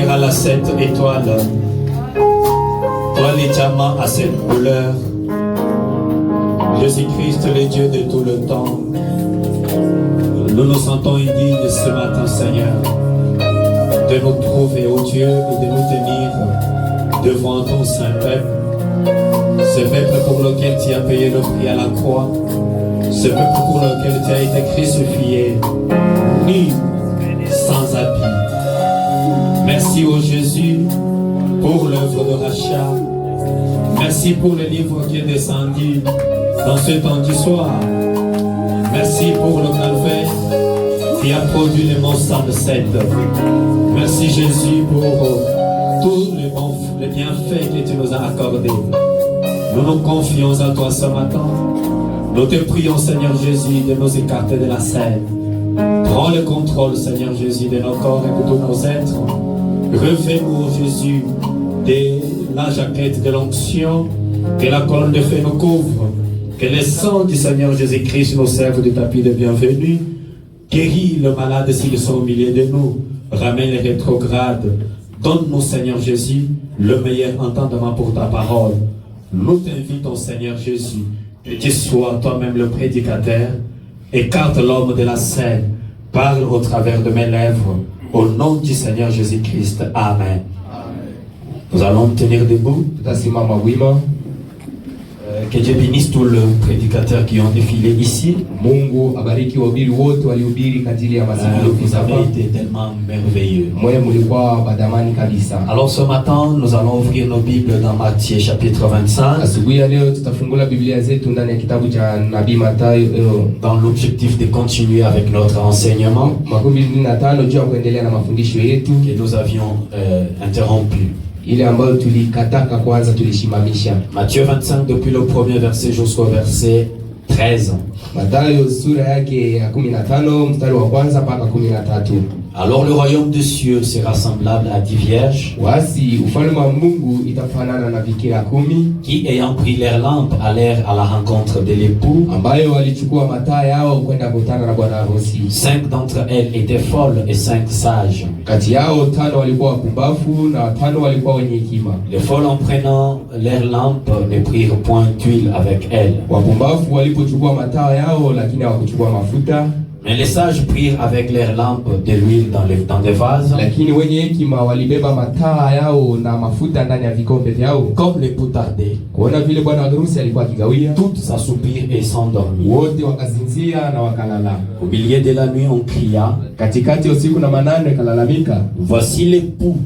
revenir à la sainte étoile. Toi, les diamants à cette couleur. Jésus-Christ, le Dieu de tout le temps. Nous nous sentons indignes ce matin, Seigneur, de nous trouver, ô Dieu, et de nous tenir devant ton saint peuple. Ce peuple pour lequel tu as payé le prix à la croix. Ce peuple pour lequel tu as été crucifié, nu, sans habit. Merci, ô Jésus, pour l'œuvre de rachat. Merci pour le livre qui est descendu dans ce temps du soir. Merci pour le calvaire qui a produit le mont 107. Merci Jésus pour tous les bienfaits que tu nous as accordés. Nous nous confions à toi ce matin. Nous te prions, Seigneur Jésus, de nous écarter de la scène. Prends le contrôle, Seigneur Jésus, de nos corps et de tous nos êtres. Revêt-nous, Jésus, de la jaquette de l'onction, que la colonne de feu nous couvre, que le sang du Seigneur Jésus-Christ nous serve de tapis de bienvenue. Guéris le malade s'ils sont au milieu de nous. Ramène les rétrogrades. Donne-nous, Seigneur Jésus, le meilleur entendement pour ta parole. Nous t'invitons, Seigneur Jésus, que tu sois toi-même le prédicateur. Écarte l'homme de la scène. Parle au travers de mes lèvres. Au nom du Seigneur Jésus-Christ. Amen. Nous allons tenir debout. Que Dieu bénisse tous les prédicateurs qui ont défilé ici. Vous avez été tellement merveilleux. Alors ce matin, nous allons ouvrir nos Bibles dans Matthieu chapitre 25. Dans l'objectif de continuer avec notre enseignement que nous avions interrompu. Matthieu 25 depuis le premier verset jusqu'au verset 13. Alors le royaume des cieux sera semblable à 10 vierges qui, ayant pris leurs lampes, allèrent à la rencontre de l'époux. 5 d'entre elles étaient folles et 5 sages. Les folles, en prenant leurs lampes, ne prirent point d'huile avec elles. Mais les sages prirent avec leurs lampes de l'huile dans des vases. Comme l'époux tardait, toutes s'assoupirent et s'endormirent. Au milieu de la nuit, on cria, voici l'époux,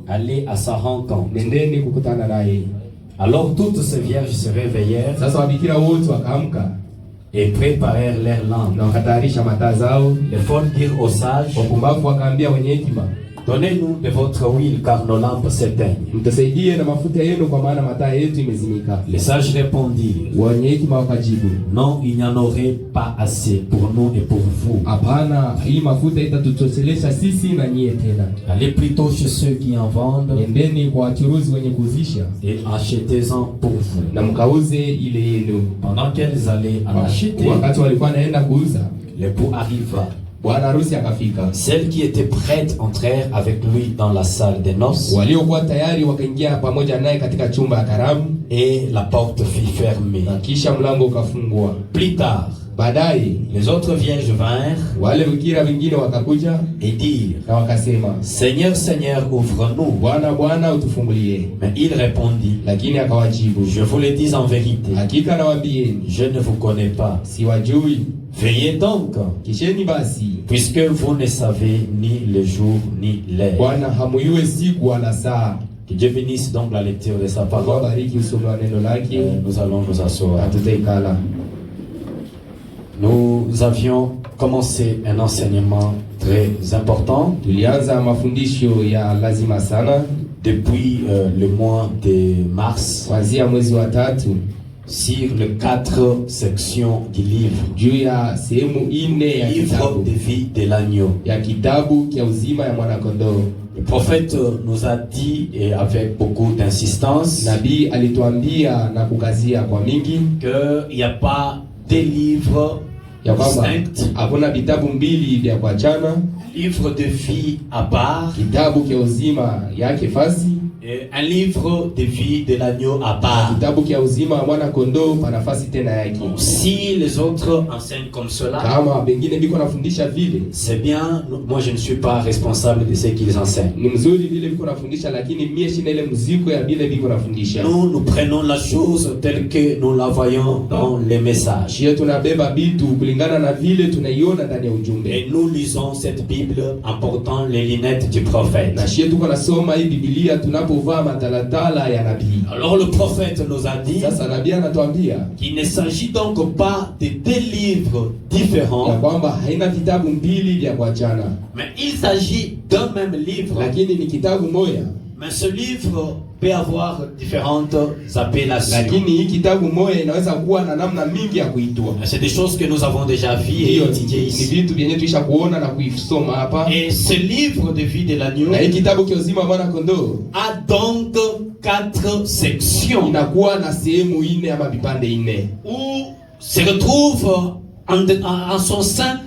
allez à sa rencontre. Alors toutes ces vierges se réveillèrent et préparèrent leurs lampes. Les folles dirent aux sages, donnez-nous de votre huile car nos lampes s'éteignent. Les sages répondirent, non, il n'y en aurait pas assez pour nous et pour vous. Allez plutôt chez ceux qui en vendent et achetez-en pour vous. Pendant qu'elles allaient en acheter, l'époux arriva. Celles qui étaient prêtes entrèrent avec lui dans la salle des noces. Et la porte fut fermée. Plus tard, les autres vierges vinrent et dirent, Seigneur, Seigneur, ouvre-nous. Mais il répondit, je vous le dis en vérité, je ne vous connais pas. Veillez donc, puisque vous ne savez ni le jour ni l'heure. Que Dieu bénisse donc la lecture de sa parole. Nous allons nous asseoir. Nous avions commencé un enseignement très important depuis le mois de mars sur les 4 sections du livre de vie de l'agneau. Le prophète nous a dit, et avec beaucoup d'insistance, qu'il n'y a pas des livres distincts. livre de vie à part. Kitabu kia uzima yake fasi. Et un livre de vie de l'agneau à part. Kitabu kia uzima mwana kondoo pana fasi tena yake. Si les autres enseignent comme cela, kama bengine biko nafundisha vile, c'est bien. Moi je ne suis pas responsable de ce qu'ils enseignent. Ni mzuri vile biko nafundisha, lakini mie shina ile muziko ya vile biko nafundisha. Nous prenons la chose telle que nous la voyons dans les messages. Shie tunabeba bitu kulingana na vile tunaiona ndani ya ujumbe. Et nous lisons cette Bible en portant les lunettes du prophète. Na shie tuko nasoma hii Biblia tunapovaa matalatala ya nabii. Alors le prophète nous a dit sasa nabii anatuambia qu'il ne s'agit donc pas de deux livres différents, ya kwamba haina vitabu mbili vya kuachana, mais il s'agit d'un même livre. Lakini ni kitabu moja. Mais ce livre peut avoir différentes appellations. Lakini hii kitabu moja inaweza kuwa na namna mingi ya kuitwa. C'est des choses que nous avons déjà vues et étudiées ici. Ni vitu vyenye tuisha kuona na kuisoma hapa. Et ce livre de vie de l'agneau, na hii kitabu kia uzima mwana kondoo, a donc 4 sections. Inakuwa na sehemu 4 ama vipande 4. Où se retrouve en son sein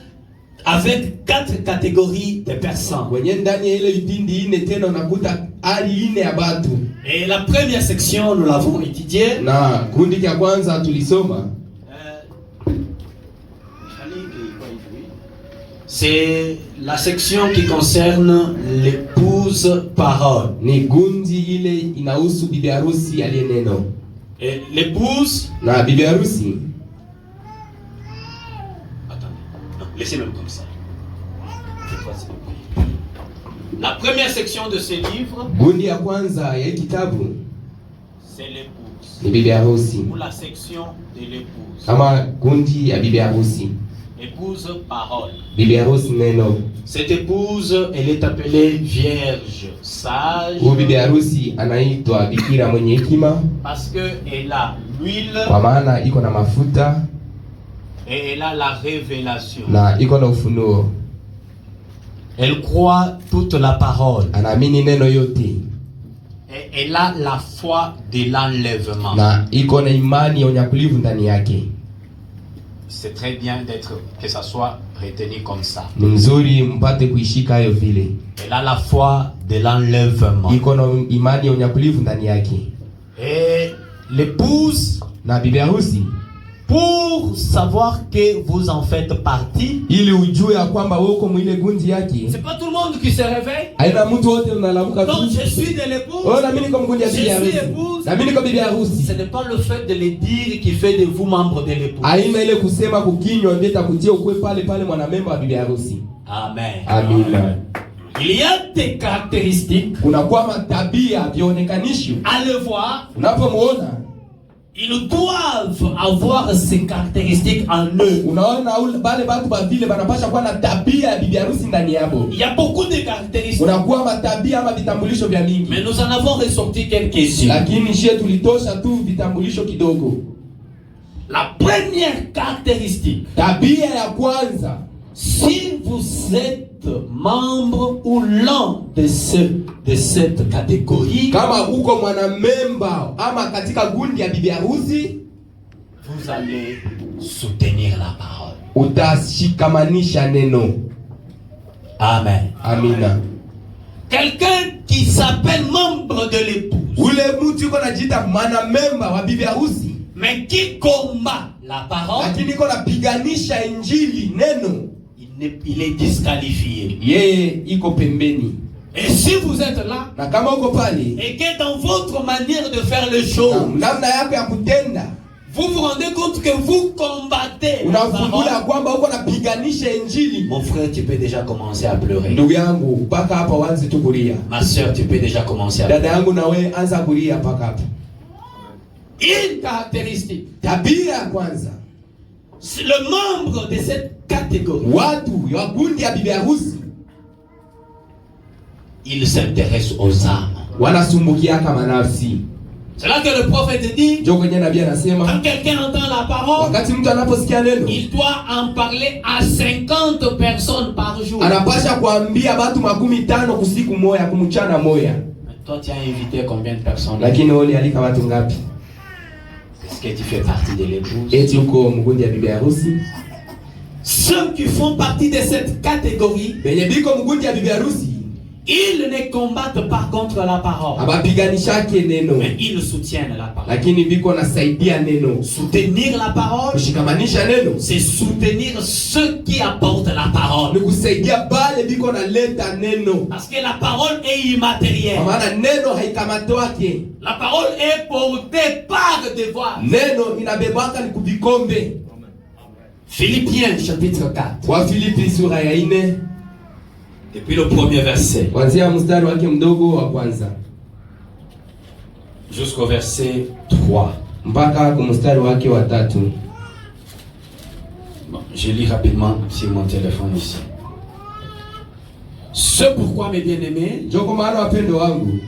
avec 4 catégories de personnes. Wenye ndani ya ile vipindi 4 tena unakuta hali 4 ya watu. Et la première section nous l'avons étudiée. Na kundi kia kwanza tulisoma. C'est la section qui concerne l'épouse parole. Ni kundi ile inahusu bibi harusi aliye neno. Et l'épouse na bibi harusi. Laissez même comme ça. La première section de ce livre, gundi ya kwanza ya kitabu, c'est l'épouse. Ni bibi harusi. Ou la section de l'épouse. Kama gundi ya bibi harusi. Épouse parole. Bibi harusi neno. Cette épouse, elle est appelée vierge, sage. Ou bibi harusi anaitwa bikira mwenye hekima. Parce que elle a l'huile. Kwa maana iko na mafuta. Et elle a la révélation. Na iko na ufunuo. Elle croit toute la parole. Anaamini neno yote. Et elle a la foi de l'enlèvement. Na iko na imani ya unyakulivu ndani yake. C'est très bien que ça soit retenu comme ça. Ni mzuri mpate kuishika hayo vile. Elle a la foi de l'enlèvement. Iko na imani ya unyakulivu ndani yake. Et l'épouse, na bibi harusi, pour savoir que vous en faites partie, ili ujue ya kwamba wewe uko mwile gundi yake. C'est pas tout le monde qui se réveille. Haina mtu wote unalamuka tu. Donc je suis de l'épouse. Oh, na mimi niko mgundi ya bibi harusi. Na mimi niko bibi harusi. Ce n'est pas le fait de le dire qui fait de vous membre de l'épouse. Haina ile kusema kukinywa ndio itakutia ukwe pale pale mwanamemba wa bibi harusi. Amen. Amina. Il y a des caractéristiques. Kuna kwa matabia vionekanisho. À le voir. Unapomuona, ils doivent avoir ces caractéristiques en eux. Unaona bale batu ba vile banapasha kuwa na tabia ya bibi harusi ndani yao. Il y a beaucoup de caractéristiques. Unakuwa matabia ama vitambulisho vya mingi. Mais nous en avons ressorti quelques-unes. Lakini shie tulitosha tu vitambulisho kidogo. La première caractéristique. Tabia ya kwanza. Si vous êtes membre ou l'un de cette catégorie, kama uko mwanamemba ama katika gundi ya bibi harusi, vous allez soutenir la parole. Utashikamanisha neno. Amen. Amina. Quelqu'un qui s'appelle membre de l'épouse, ule mtu yuko najiita mwanamemba wa bibi harusi, mais qui combat la parole, lakini iko napiganisha injili neno, il est disqualifié. Yeye iko pembeni. Et si vous êtes là, na kama uko pale, et que dans votre manière de faire les choses, namna yako ya kutenda, vous vous rendez compte que vous combattez la parole, kwamba uko napiganisha injili, mon frère, tu peux déjà commencer à pleurer. Ndugu yangu, paka hapa wanzi tu kulia. Ma soeur, tu peux déjà commencer à pleurer. Dada yangu, na wewe anza kulia paka hapa. Une caractéristique. Tabia ya kwanza. Le membre de cette catégorie, watu ya gundi ya bibi harusi, il s'intéresse aux âmes. Wanasumbukia kama nafsi. C'est là que le prophète dit, quand quelqu'un entend la parole, il doit en parler à 50 personnes par jour. Anapasha kuambia watu 15 kusiku moya kumchana moya. Toi tu as invité combien de personnes? Lakini wewe alika watu ngapi? Est-ce que tu fais partie de l'épouse? Eti uko mgundi ya bibi harusi? Ceux qui font partie de cette catégorie, benye biko mgundi ya bibi harusi, ils ne combattent pas contre la parole, abapiganishake neno, mais ils soutiennent la parole. lakini biko nasaidia neno. Soutenir la parole, Kushikamanisha neno, c'est soutenir ceux qui apportent la parole. ni kusaidia bale biko na leta neno. Parce que la parole est immatérielle. Maana neno haikamatwake. La parole est portée par des voix. Neno inabebaka ni kuvikombe. Philippiens chapitre 4. Wa Filipi sura ya 4. Depuis le premier verset Kuanzia mstari wake mdogo wa kwanza jusqu'au verset 3. mpaka kwa mstari wake wa 3. Bon, je lis rapidement sur mon téléphone ici. Ce pourquoi, mes bien-aimés, Njoo maana wapendo wangu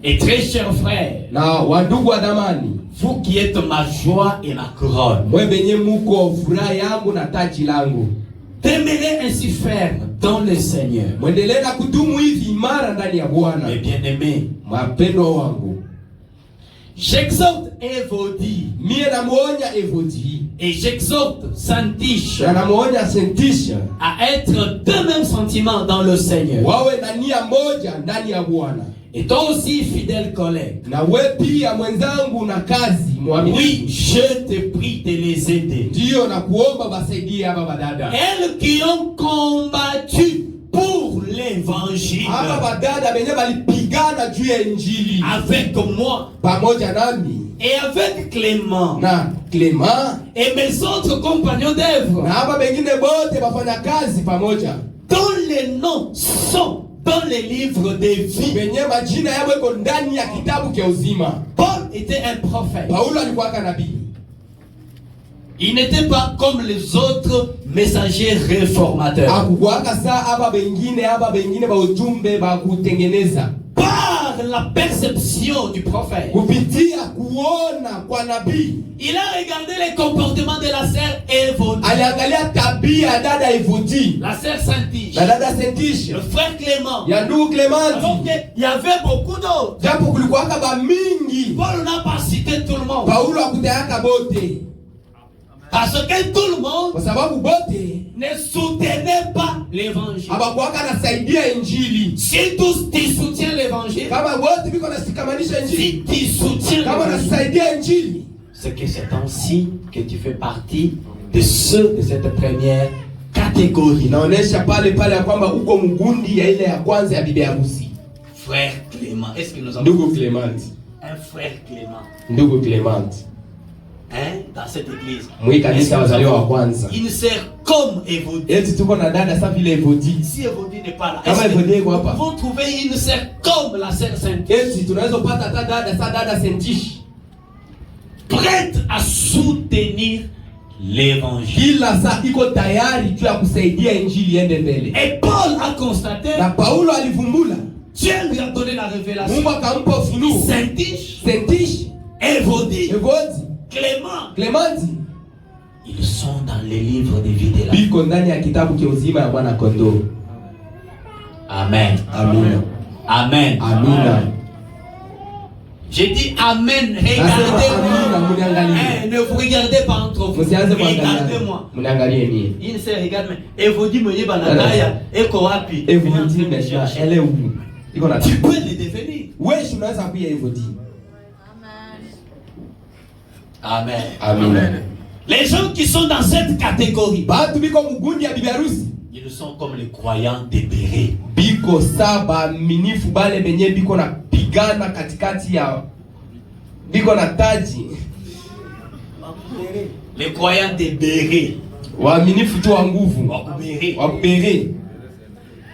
et très chers frères, na wandugu wa damani, vous qui êtes ma joie et ma couronne, mwe benye muko furaha yangu na taji langu, demeurez ainsi ferme dans le Seigneur. mwendelee na kudumu hivi imara ndani ya Bwana. Mes bien-aimés, Mapendo wangu, j'exhorte Évodie mie namuonya Evodi et j'exhorte Santiche na namuonya Sentisha à être de même sentiment dans le Seigneur. wawe na nia moja ndani ya Bwana. Et toi aussi, fidèle collègue, Na we pia mwenzangu na kazi mwaminifu, oui, je te prie de les aider. ndiyo na kuomba basaidie hapa badada. Elles qui ont combattu pour l'évangile Hapa badada benye balipigana juu ya Injili avec moi pamoja nami et avec Clément na Clement et mes autres compagnons d'œuvre, na hapa bengine bote bafanya kazi pamoja, dont les noms sont dans les livres de vie. benye majina yao iko ndani ya kitabu cha uzima. Paul était un prophète. Paulo alikuwa nabii. Il n'était pas comme les autres messagers réformateurs. Hakukuwaka saa hapa bengine ba ujumbe ba kutengeneza. Par la perception du prophète, Kupitia kuona kwa nabii, il a regardé les comportements de la sœur Évodie, aliangalia tabia ya dada Evodi la sœur Santiche, na dada Sentisha, le frère Clément. ya ndugu Alors Clementi. qu'il y avait beaucoup d'autres. Japo kulikuwaka ba mingi, Paul n'a pas cité tout le monde. Paulo akutayaka bote, Parce que tout le monde kwa sababu bote ne soutenait pas l'évangile. habakuwaka nasaidia Injili. Si tous tu soutiens l'évangile, Kama wote biko nasikamanisha Injili, si tu soutiens kama l'évangile, nasaidia Injili, c'est que c'est ainsi que tu fais partie de ceux de cette première catégorie. inaonesha pale ya kwamba uko mgundi ya ile ya kwanza ya bibi harusi. Frère Clément, est-ce que nous avons Ndugu Clementi, un frère Clément, ndugu Clementi, dans cette église? mwi kanisa wazaliwa wa kwanza. Une sœur comme Évodie. Eti tuko na dada sasa vile Evodi. Si Évodie n'est pas là, Kama est-ce que Évodie iko nous hapa, pouvons trouver une sœur comme la sœur Sainte, eti tunaweza pata hata dada Sentish, prête à soutenir l'évangile. kila saa iko tayari juu ya kusaidia Injili iende mbele. Et Paul a constaté, Na Paulo alivumbula, Dieu lui a donné la révélation. Mungu akampa ufunuo. Saint-Tiche, Sentish, Évodie, Evodi, Clément, Clementi ils sont dans les livres de vie de la vie. biko ndani ya kitabu cha uzima ya Bwana kondoo. Amen. Amina. Amen. Amina. J'ai dit Amen. Amina, Regardez-moi. mniangalie. Ne vous regardez pas entre vous. Msianze kuangalia. Regardez-moi. Mniangalie mie. Il se regarde, mais Évodie mwenye banataya eko wapi? Evodi mesha ele huyu. Iko na Tu peux le devenir. wewe unaweza kuya Evodi. Amen. Amina. Les gens qui sont dans cette catégorie, Batu biko mgundi ya bibi harusi. ils sont comme les croyants débérés. Biko saba minifu bale benye biko na pigana katikati ya biko na taji. Les croyants débérés. Waaminifu tu wa nguvu. Wakubere.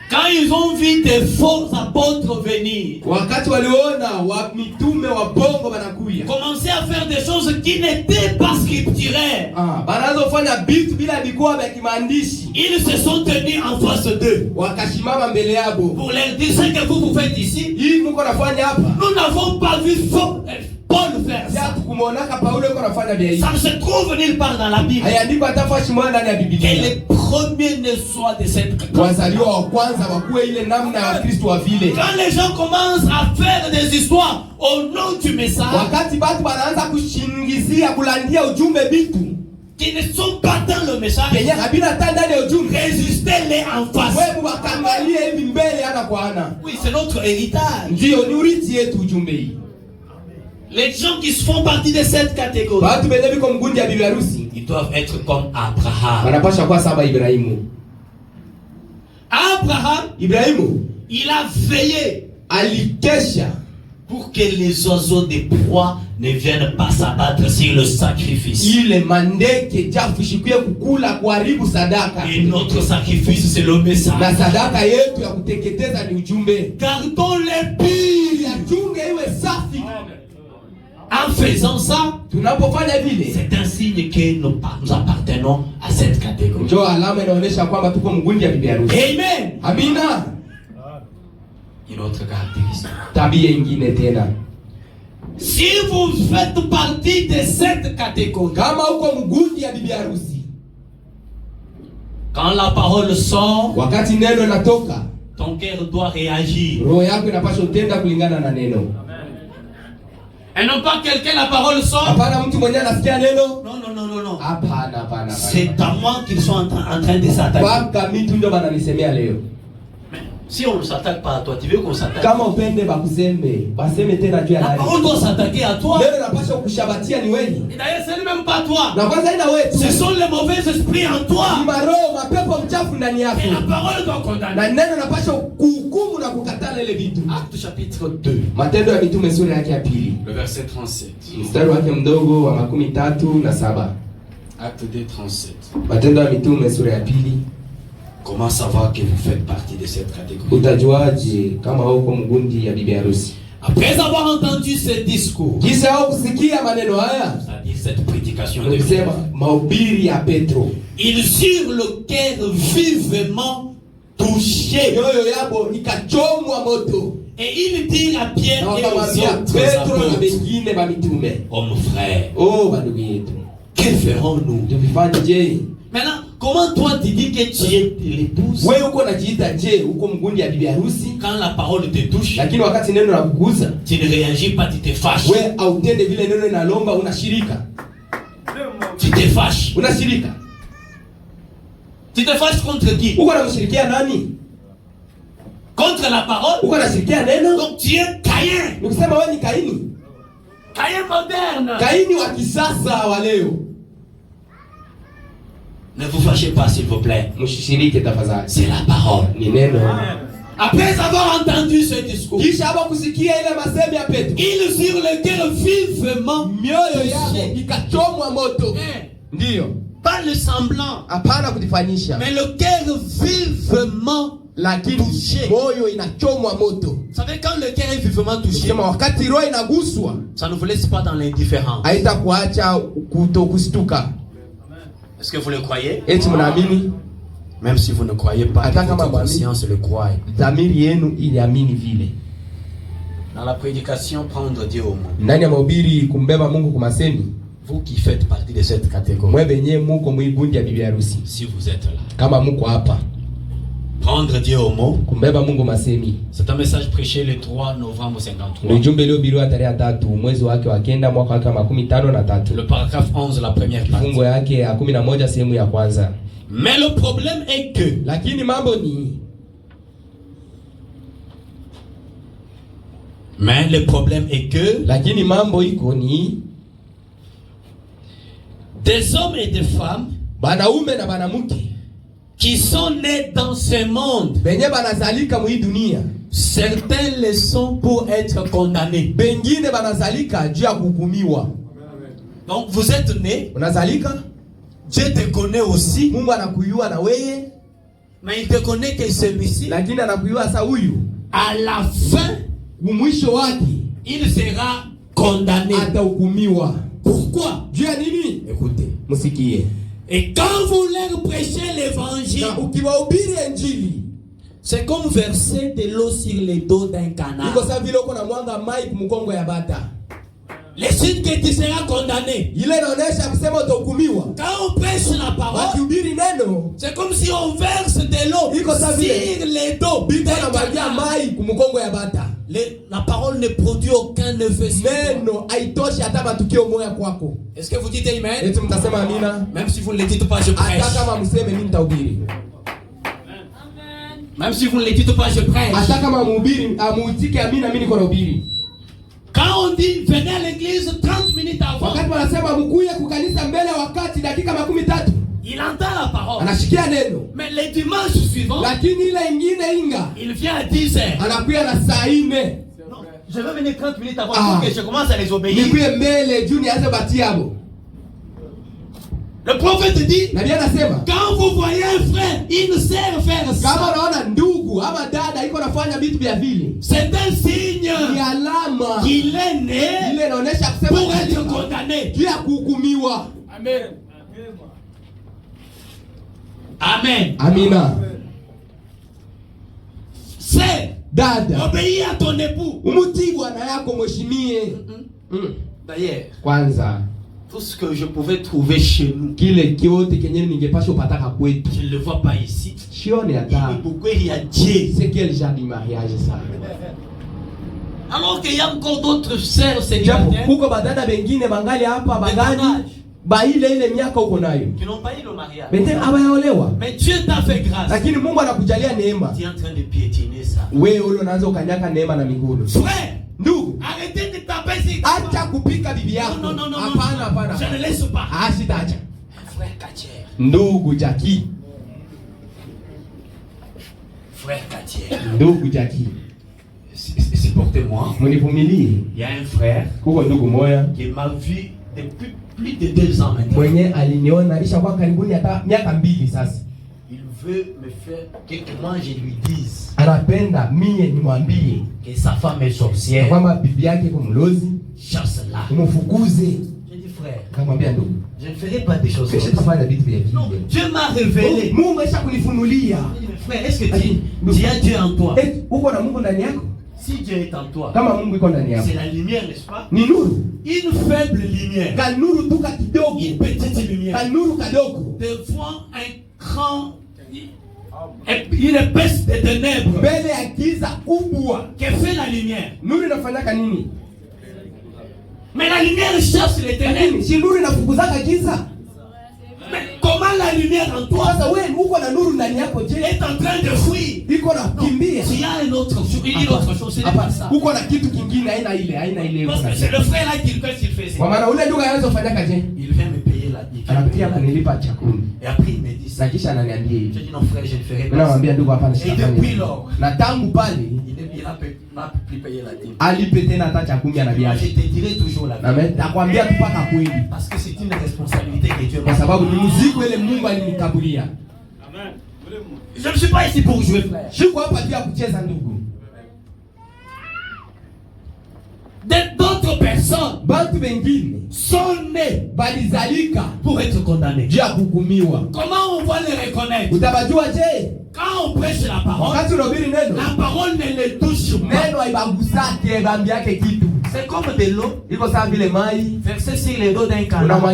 Quand ils ont vu des faux apôtres venir, Wakati waliona wa mitume wa bongo banakuya, commencer à faire des choses qui n'étaient pas scripturaires, banaanza kufanya bitu bila bikuwa vya kimaandishi. ils se sont tenus en face d'eux Wakashimama mbele yabo. pour leur dire ce que vous faites ici. Hii mko nafanya hapa. Nous n'avons pas vu Paul faire Sasa ça. tukumonaka Paulo yuko nafanya bia hii. Ça ne se trouve nulle part dans la Bible. Hayaandikwa hata fashi moja ndani ya Que Biblia. les premiers ne soient de cette catégorie. Wazaliwa wa kwanza wakuwe ile namna ya Kristo wa vile. Quand les gens commencent à faire des histoires au nom du message, Wakati batu banaanza kushingizia kulandia ujumbe bitu, qui ne sont pas dans le message, résistez-les en face. Oui, c'est notre héritage. Les gens qui se font partie de cette catégorie, ils doivent être comme Abraham. Abraham, il a veillé pour que les oiseaux des proies ne viennent pas s'abattre sur le sacrifice. Et notre sacrifice, c'est le message. Gardons les pires. En faisant ça, c'est un signe que nous appartenons à cette catégorie. Amen. Amina. Une autre caractéristique. Si vous faites partie de cette catégorie, quand la parole sort, ton cœur doit réagir. Et non pas quelqu'un, la parole sort. Non. C'est à moi qu'ils sont en train de s'attaquer. Si on ne s'attaque pas à toi, tu veux qu'on s'attaque? La parole doit s'attaquer à toi. Et d'ailleurs, ce n'est même pas toi. Ce sont les mauvais esprits en toi. Et la parole doit condamner. Acte chapitre 2. Le verset 37. Acte 2, 37. Comment savoir que vous faites partie de cette catégorie? Après avoir entendu ce discours, c'est-à-dire cette prédication de Pierre, ils eurent le cœur vivement touché. Et ils dirent à Pierre et aux autres apôtres, hommes frères, que ferons-nous? Maintenant, comment toi tu dis que tu es l'épouse? Quand la parole te touche, tu ne réagis pas, tu te fâches. Tu te fâches. Tu te fâches contre qui? Contre la parole? Donc tu es Caïn. Caïn moderne. Ne vous fâchez pas, s'il vous plaît. C'est la parole. Après avoir entendu ce discours, ils eurent le cœur vivement touché. Pas le semblant, mais le cœur vivement touché. Vous savez, quand le cœur est vivement touché, ça ne vous laisse pas dans l'indifférence. Est-ce que vous le croyez? Même si vous ne croyez pas, votre conscience le croit. Dans la prédication, prendre Dieu au mot. Vous qui faites partie de cette catégorie, si vous êtes là, prendre Dieu au mot, c'est un message prêché le 3 novembre 53. Le paragraphe 11, la première partie. Mais le problème est que des hommes et des femmes qui sont nés dans ce monde, certains le sont pour être condamnés. Donc vous êtes nés, Dieu te connaît aussi, mais il te connaît que celui-ci, à la fin, il sera condamné. Pourquoi? Écoutez. Et quand vous leur prêchez l'évangile, c'est comme verser de l'eau sur les dos d'un canard. Le signe que tu seras condamné. Quand on prêche la parole, c'est comme si on verse de l'eau sur les dos d'un canard. La parole ne produit aucun effet sur toi. Neno haitoshi hata matukio moya kwako. Est-ce que vous dites amen? Eti mtasema amina? Même si vous ne le dites pas, je prêche. Hata kama mseme mimi nitahubiri. Même si vous ne le dites pas, je prêche. Hata kama mhubiri amuitike amina, mimi niko nahubiri. Quand on dit venez à l'église 30 minutes avant, wakati wanasema mkuye kukanisa mbele wakati dakika 13, il entend la parole. Anashikia neno. Mais les dimanches suivants, lakini ile ingine inga, il vient à 10 heures. Anakuya na saa 4. Je vais venir 30 minutes avant pour que je commence à les obéir. Nikuye mbele juu nianze batia hapo. Le prophète dit, quand vous voyez un frère, une sœur faire ça, c'est un signe qu'il est né pour être condamné. Amen. Amen. Amina. C'est dada, obéir à ton époux. D'ailleurs, kwanza, tout ce que je pouvais trouver chez nous, je ne le vois pas ici. Il y a Dieu. C'est quel genre de mariage ça? Alors qu'il y a encore d'autres sœurs célibataires qui n'ont pas eu le mariage. Mais Dieu t'a fait grâce. Tu es en train de piétiner ça. Frère, arrêtez de taper sur ta non, non, non, non, je ne laisse pas. Frère Katier. Ndugu Jackie. Frère Katier. Ndugu Jackie. Supportez-moi. Il y a un frère qui m'a vu depuis plus de 2 ans maintenant. Il veut me faire que moi je lui dise que sa femme est sorcière. Chasse-la. J'ai dit frère, je ne ferai pas des choses comme ça. Non, Dieu m'a révélé. Frère, est-ce que tu as Dieu en toi? Si Dieu est en toi, c'est la lumière, n'est-ce pas? Une faible lumière, une petite lumière, devant un cran, une épaisse de ténèbres, que fait la lumière? Mais la lumière chasse les ténèbres. Mais comment la lumière en toi est en train de fuir? Il y a une autre chose, ce n'est pas ça. Parce que c'est le frère là qui fait ce qu'il faisait. Il vient me payer la dîme. Et après il me dit ça. J'ai dit non frère, je ne ferai pas ça. Et depuis lors, il n'a plus payé la dîme. Je te dirai toujours la vérité. Parce que c'est une responsabilité que Dieu m'a donné. Je ne suis pas ici pour jouer, frère. D'autres personnes sont nées pour être condamnées. Comment on va les reconnaître? Quand on prêche la parole ne les touche pas. C'est comme de l'eau versée sur les dos d'un canard.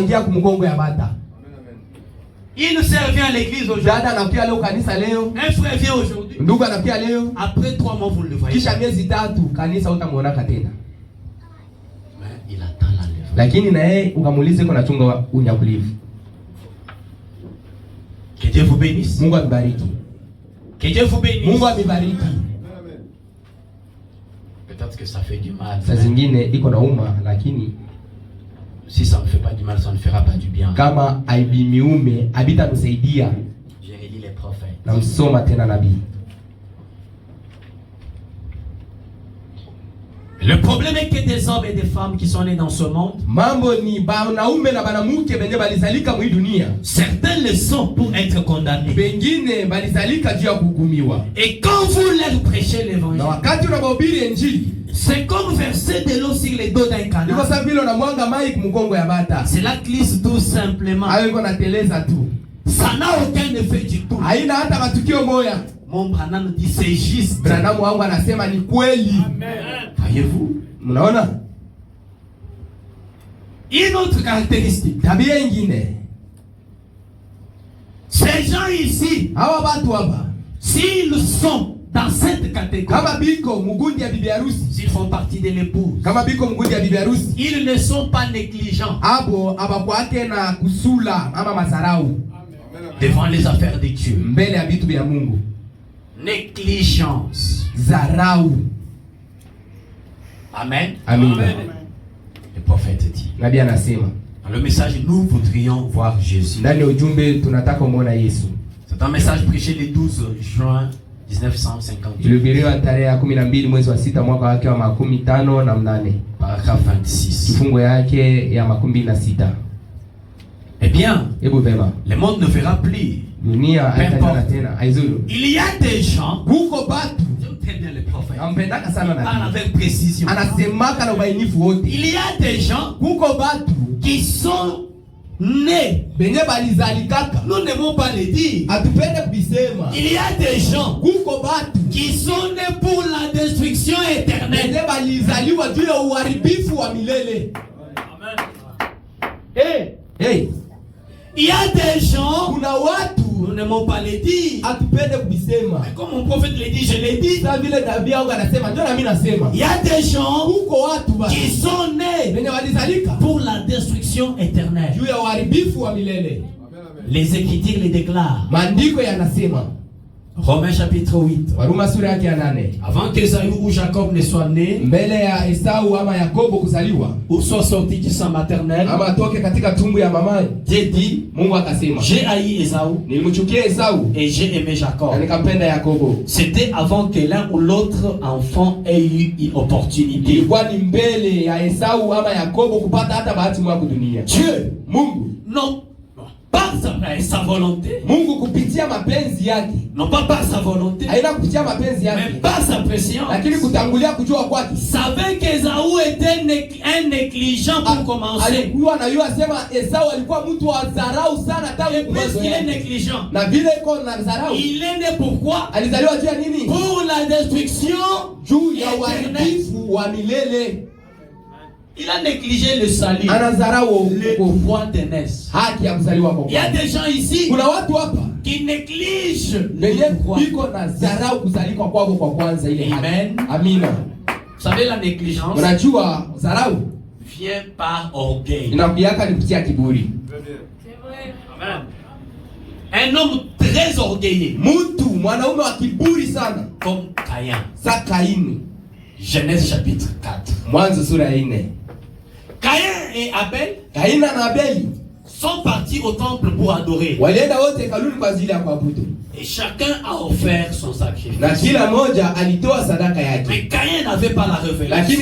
Une sœur vient à l'église aujourd'hui. Un frère vient aujourd'hui. Après 3 mois, vous ne le voyez pas. Mais il attend l'enlèvement. Que Dieu vous bénisse. Que Dieu vous bénisse. Peut-être que ça fait du mal. Si ça ne fait pas du mal, ça ne fera pas du bien. J'ai relis les prophètes. Le problème est que des hommes et des femmes qui sont nés dans ce monde, certains le sont pour être condamnés. Et quand vous leur prêchez l'évangile, c'est comme verser de l'eau sur les dos d'un canard. C'est la glisse tout simplement. Ça n'a aucun effet du tout. Mon Branham dit c'est juste. Voyez-vous? Une autre caractéristique. Ces gens ici, s'ils sont dans cette catégorie, kama biko mugundi ya bibi harusi, s'ils font partie de l'épouse, kama biko mugundi ya bibi harusi, ils ne sont pas négligents abo abakwake na kusula ama mazarau devant les affaires de Dieu. mbele ya bitu bya Mungu. Négligence. Zarau. Amen. Amen. Le prophète dit. Nabii anasema. Dans le message, nous voudrions voir Jésus. Ndani ya ujumbe tunataka kumwona Yesu. C'est un message prêché le 12 juin 1958. Ilihubiriwa tarehe ya 12 mwezi wa 6 mwaka wake wa 58. Paragraphe 26. Kifungo yake ya 26. Eh bien, le monde ne verra plus. Dunia haitaona tena. Il y a des gens. Huko batu. Très bien le prophète. Ampendaka sana na. Parle avec précision. Anasemaka na ubainifu wote. Il y a des gens. Huko batu qui sont nés. Benye balizalikaka. Nous n'aimons pas le dire. Atupende kubisema. Il y a des gens. Huko batu qui sont nés pour la destruction éternelle. Benye balizaliwa juu ya uharibifu wa milele. Amen. Hey. Il y a des gens, kuna watu, nous n'aimons pas le dire. Atupende kubisema. Mais comme mon prophète le dit, je l'ai dit. Sa vile David au anasema, ndio na mimi nasema. Il y a des gens huko watu qui sont nés benye walizalika pour la destruction éternelle. Juu ya uharibifu wa milele. Les Écritures les déclarent. Maandiko yanasema. Romains chapitre 8. Waroma sura yake ya 8. Avant qu'Esaü ou Jacob ne soit né, mbele ya Esau ama Yakobo kuzaliwa, ou soit sorti du sang maternel, ama toke katika tumbo ya mama, Dieu dit, Mungu akasema, j'ai haï Esau, nilimchukia Esau, et j'ai aimé Jacob. na nikampenda Yakobo. C'était avant que l'un ou l'autre enfant ait eu une opportunité. Ilikuwa ni mbele ya Esau ama Yakobo kupata hata bahati mwa dunia. Dieu, Mungu, non par sa volonté, Mungu kupitia mapenzi yake, non pas par sa volonté, haina kupitia mapenzi yake, mais par sa pression, lakini kutangulia kujua kwake, savait qu'Esaü était un négligent pour commencer. Alikuwa anajua sema Esau alikuwa mtu wa dharau sana tangu mwanzo. Puisqu'il est négligent, na vile iko na dharau, il est né pourquoi? Alizaliwa juu ya nini? Pour la destruction, juu ya uharibifu wa milele. Il a négligé le salut, le pouvoir d'aînesse. Il y a des gens ici qui négligent le pouvoir. Amen. Amina. Vous savez, la négligence vient par orgueil. C'est vrai. Amen. Un homme très orgueilleux, comme Caïn. Genèse chapitre 4. Caïn et Abel sont partis au temple pour adorer. Et chacun a offert son sacrifice. Mais Caïn n'avait pas la révélation.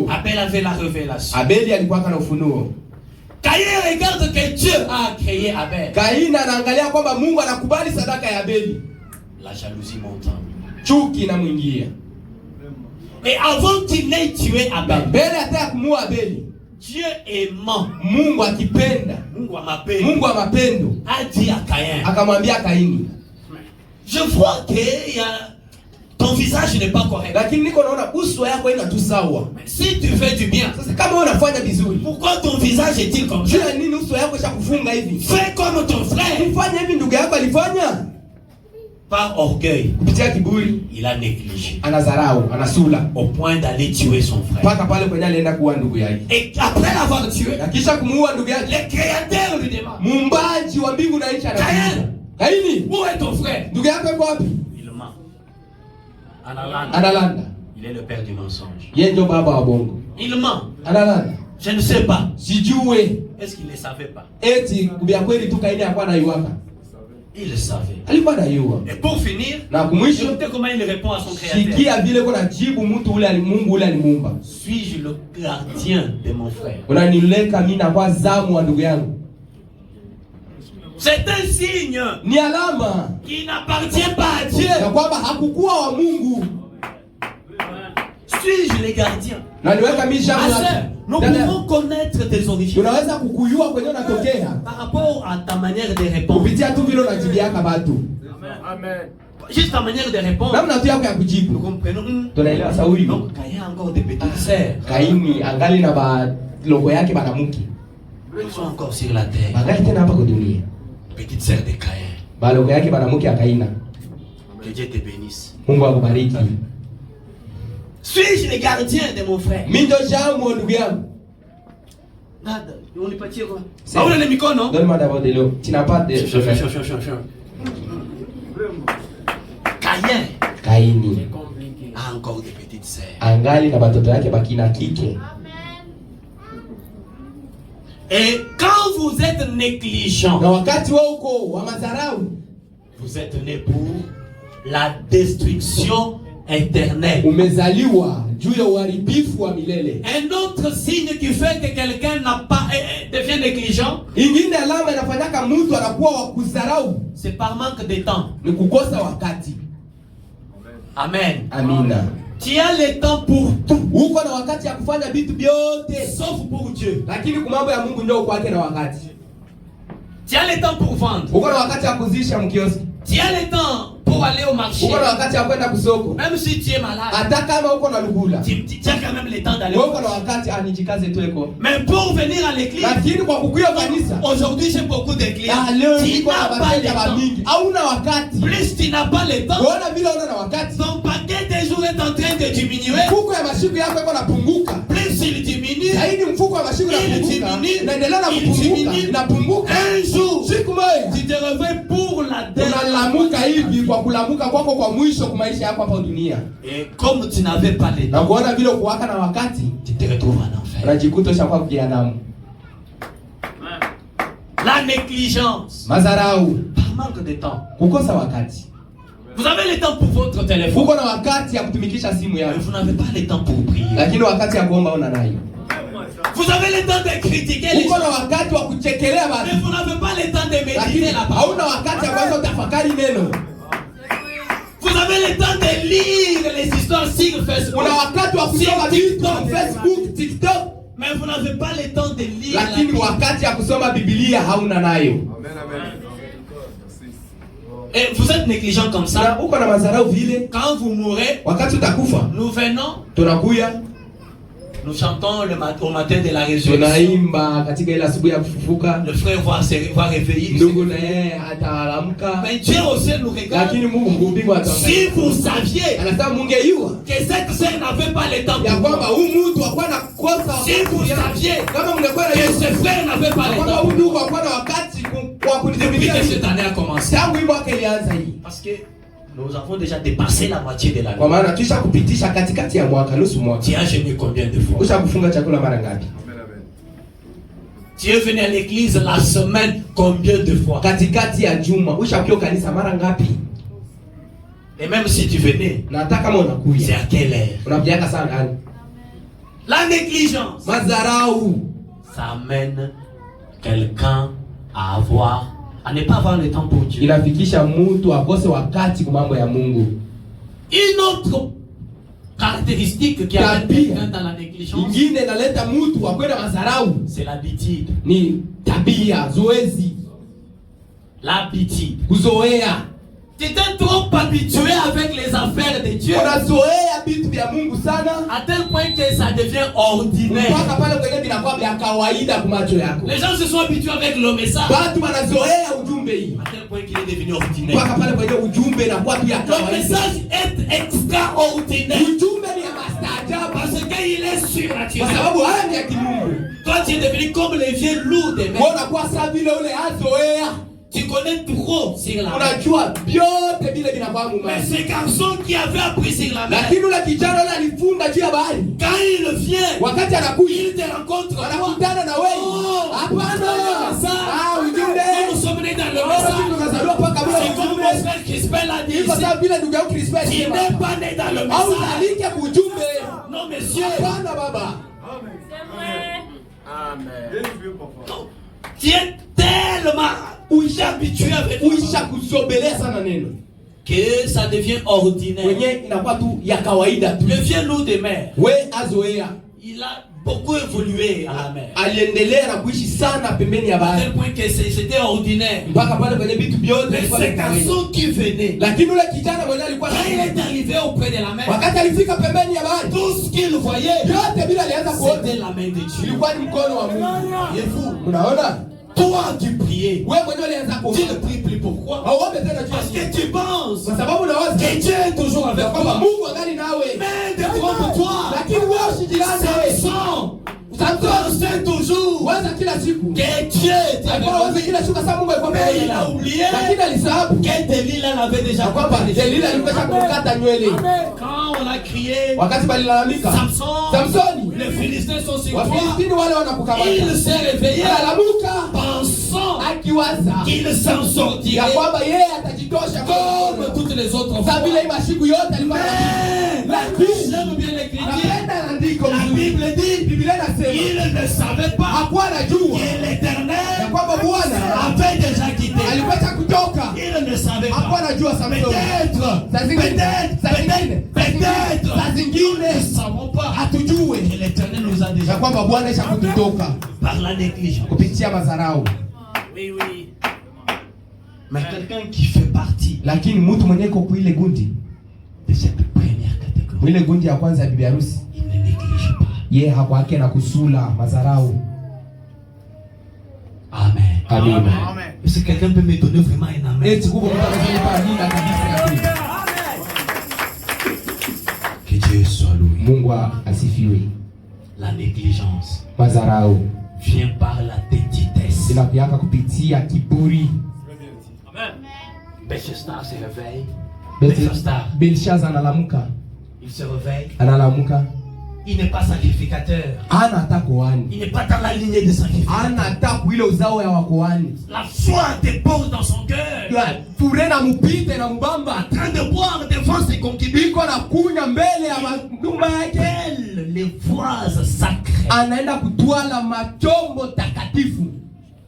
Abel avait la révélation. Caïn regarde que Dieu a créé Abel. La jalousie monte. Et avant qu'il n'ait tué Abel, Dieu aimant, Mungu akipenda, Mungu wa mapendo, a dit à Caïn, akamwambia Kaini, je vois que ton visage n'est pas correct. Lakini niko naona uso yako haina tu sawa. Si tu fais du bien, sasa kama unafanya vizuri, pourquoi ton visage est-il comme ça? Jua nini uso yako ishakufunga hivi? Fais comme ton frère. Ufanye hivi ndugu yako alifanya. Par orgueil, kupitia kiburi, il a négligé, anazarau, anasula au point d'aller tuer son frère. Paka pale kwenye alienda kuua ndugu yake. Et après l'avoir tué, kisha kumuua ndugu yake, le créateur lui demande, muumbaji wa mbingu na nchi anakuuliza, Kaini, où est ton frère? Ndugu yako yuko wapi? Il ment. Analanda. Il est le père du mensonge. Yeye ndio baba wa bongo. Il ment. Analanda. Je ne sais pas. Sijue. Est-ce qu'il ne savait pas? Eti kubia kweli tu Kaini alikuwa anaiwaka. Il le savait. Alikuwa anaiwa. Et pour finir, na kumwisho, écoutez comment il répond à son créateur. Sikia vile kuna jibu mtu ule alimungu ule alimuumba. Suis-je le gardien de mon frère? Unanileka mimi na kwa zamu wa ndugu yangu. C'est un signe. Ni alama qui n'appartient pas à Dieu. Na kwamba hakukuwa wa Mungu. Suis-je le gardien? Na niweka mimi shamba. Nous pouvons connaître tes origines. Unaweza kukuyua kwenye unatokea par rapport à ta manière de répondre. Kupitia tu vile unajibiaka watu. Amen. Juste ta manière de répondre. Namna tu yako ya kujibu. Nous comprenons. Tunaelewa Sauli. Donc Caïn a encore des petites sœurs. Kaini angali na ba logo yake banamuki. Ils sont encore sur la terre. Angali tena hapa kwa dunia. Petite sœur de Caïn. Ba logo yake banamuki akaina. Que Dieu te bénisse. Mungu akubariki. Suis-je le gardien de mon frère? Mimi ndio jamu ndugu yangu. Nada, unipatie quoi? Hauna le mikono? Donne-moi d'abord de l'eau. Tu n'as pas de Kaini. Ah, encore des petites sœurs. Angali na batoto yake bakina kike. Et quand vous êtes négligent, Na wakati wewe uko wa madharau, vous êtes né pour la destruction éternelle. Umezaliwa juu ya uharibifu wa milele. Un autre signe qui fait que quelqu'un n'a pas devient négligent, Ingine alama inafanyaka mtu anakuwa wa kudharau, c'est par manque de temps. ni kukosa wakati. Amen. Amina. Tu as le temps pour tout, Uko na wakati ya kufanya vitu vyote, sauf pour Dieu. lakini kwa mambo ya Mungu ndio uko na wakati. Tu as le temps pour vendre. Uko na wakati ya kuzisha mkioski. Tu as le temps pour aller au marché. Uko na wakati ya kwenda kusoko. Même si tu es malade, Hata kama uko na lugula, tu as quand même le temps d'aller au uko na marché. wakati anijikaze tu eko. Mais pour venir à l'église, Lakini kwa kukuya kanisa, aujourd'hui j'ai beaucoup de clients. leo Tu niko na n'as pas le wateja temps. mingi. Hauna wakati. Plus tu n'as pas le temps, Unaona vile una na wakati. ton paquet de jours est en train de diminuer. Mfuko ya mashiku yako iko napunguka. Plus il diminue, Zaidi mfuko wa mashiku unapunguka. Unaendelea na kupunguka, inapunguka. un jour, Siku moja tu te réveilles pour la dernière unalamuka hivi kwa kulamuka kwako kwa mwisho kwa maisha yako hapa dunia. Et comme tu n'avais pas le Na temps, kuona vile kuwaka na wakati, tu te retrouves en enfer. unajikuta ushakuwa kijanamu. La négligence, Madharau, par manque de temps. kukosa wakati. Vous avez le temps pour votre téléphone, Uko na wakati ya kutumikisha simu mais yako, vous n'avez pas le temps pour prier. lakini wakati ya kuomba una nayo. Vous avez le temps de critiquer les Uko gens, na wakati wa kuchekelea mais watu, vous n'avez pas le temps de méditer lakini la parole. hauna wakati ya kuanza kutafakari neno. Vous avez le temps de lire les histoires sur Facebook, Una wakati wa kusoma vitu kwa Facebook, TikTok, mais vous n'avez pas le temps de lire la lakini Bible. wakati ya kusoma Biblia hauna nayo. Et vous êtes négligent comme ça. Na uko na madharau vile, Quand vous mourrez, wakati utakufa nous venons, tunakuya nous chantons au matin de la résurrection. tunaimba katika ile asubuhi ya kufufuka, Le frère va réveiller. ndugu na yeye ataamka, Mais Dieu aussi nous regarde. lakini Mungu mbingu ataangalia. Si vous saviez Anasema mungejua que cette sœur n'avait pas le temps ya pour kwamba vous, huyu mtu hakuwa na kosa si vous saviez kama mngekuwa na que Yesu, ce frère n'avait pas le kwamba temps huyu pour ndugu vous, hakuwa na wakati wa depuis kunitumikia que cette année a commencé. tangu hii mwaka ilianza hii, Parce que nous avons déjà dépassé la moitié de kwa l'année. maana tusha kupitisha katikati ya mwaka, nusu mwaka. Tu as jeûné combien de fois? Usha kufunga chakula mara ngapi? Tu es venu à l'église la semaine combien de fois? Katikati ya juma ushakuwa kanisa mara ngapi? Et même si tu venais, Na hata kama c'est unakuja à quelle heure? unapiaka sana. La négligence, Madharau ça amène quelqu'un à ne pas avoir le temps pour Dieu. inafikisha mtu akose wakati kwa mambo ya Mungu. Une autre caractéristique qui amène quelqu'un dans la négligence, Ingine inaleta mtu akwe na madharau c'est l'habitude. ni tabia, zoezi, L'habitude. kuzoea. Tu t'es trop habitué avec les affaires de Dieu Unazoea vitu vya Mungu sana à tel point que ça devient ordinaire. mpaka pale kwenye vinakuwa vya kawaida kwa macho yako. Les gens se sont habitués avec le message Watu wanazoea ujumbe hii à tel point qu'il est devenu ordinaire. mpaka pale kwenye ujumbe inakuwa tu ya Le kawaida. message est extraordinaire Ujumbe ni ya mastaajabu parce qu'il est kwa surnaturel. sababu haya ni ya kimungu. Toi, tu es devenu comme les vieux loups des mers. Unakuwa saa vile ule azoea, Tu connais trop sur la mer. unajua vyote vile vinakuwa Mais mumaji. ce garçon qui avait appris sur la mer, Lakini ule kijana ule alifunda juu ya bahari, quand il vient, wakati anakuja il te rencontre. anakutana na wewe. Oh, Hapana, ujumbe nous sommes nés dans le sisi message. tunazaliwa mpaka bila C'est comme mon ujumbe. frère Crispin l'a dit Iko ici. sawa vile ndugu yangu Crispin Tu alisema, n'es pas né dans le au message. unalike ujumbe. Non, monsieur. Hapana baba, Non. Tu es tellement habitué avec uisha kusobelea sana neno que ça devient ordinaire. wenye inakuwa tu ya kawaida tu. Le vieux loup des mers, We azoea, il a beaucoup évolué à la mer. aliendelea na kuishi sana pembeni ya À bahari tel point que c'était ordinaire. mpaka pale kwenye vitu vyote Mais vilikuwa ce vya kawaida. garçon qui venait, Lakini ule kijana mwenye alikuwa quand il est arrivé auprès de la mer, wakati alifika pembeni ya bahari, tout ce qu'il voyait, yote bila alianza kuona c'était la main de Dieu. ilikuwa ni mkono wa Mungu. Et vous, Mnaona, Toi, tu priais. Wewe mwenyewe ulianza Tu kuomba. ne pries plus. Pourquoi? Hauombe tena Parce juu. que tu penses Kwa sababu unawaza que Dieu est toujours avec kwamba toi. Mungu angali nawe. Mais détrompe-toi. Lakini wewe usijilane wewe. Samson pensait toujours Waza kila siku. que Dieu était avec Alikuwa waza lui. kila siku kama Mungu alikuwa Mais pamoja il a naye. oublié Lakini alisahau que Delilah l'avait déjà kwamba Delila alikuwa kukata nywele. Quand on a crié, Wakati balilalamika, Samson, Samsoni, les Philistins sont sur toi. Wafilistini wale wanakukamata. Il s'est réveillé Analamuka pensant akiwaza qu'il s'en ya sortirait kwamba yeye atajitosha comme toutes les autres Sasa fois. vile hii masiku yote alikuwa Mais j'aime bien l'écriture. anapenda andiko La mzuri. Bible dit Biblia inasema il ne savait pas hakuwa anajua que ya l'Éternel kwamba Bwana avait déjà quitté. alikuwa kutoka. Il ne savait Hakuwa pas. anajua Samsoni. Peut-être, Saa zingine, saa zingine nous ne savons pas hatujue que l'Éternel nous a ya déjà kwamba Bwana isha kututoka par la négligence. kupitia madharau. Oui, oui. Mais quelqu'un qui fait partie Lakini mtu mwenye iko kwa ile gundi, de cette première catégorie, ile gundi ya kwanza ya bibi harusi, il ne néglige pas. yeye hakwake na kusula madharau. Amen. Amen. Est-ce que quelqu'un peut me donner vraiment un amen? Eti kuko mtu anasema nini kabisa ya kweli. Que Dieu soit loué. Mungu asifiwe. La négligence Madharau vient par la tétitesse. inakuja kupitia kiburi. Belshazzar se réveille. Belshaza analamuka, Il se réveille. analamuka, Il n'est pas sacrificateur. ana hata koani, Il n'est pas dans la lignée des sacrificateurs. ana hata kuile uzao ya wakoani. La foi dépose dans son cœur. Fure na mupite na mbamba, En train de boire devant ses concubines. iko na kunywa mbele ya nyumba yake, Appelle les voies sacrées. anaenda kutwala machombo takatifu,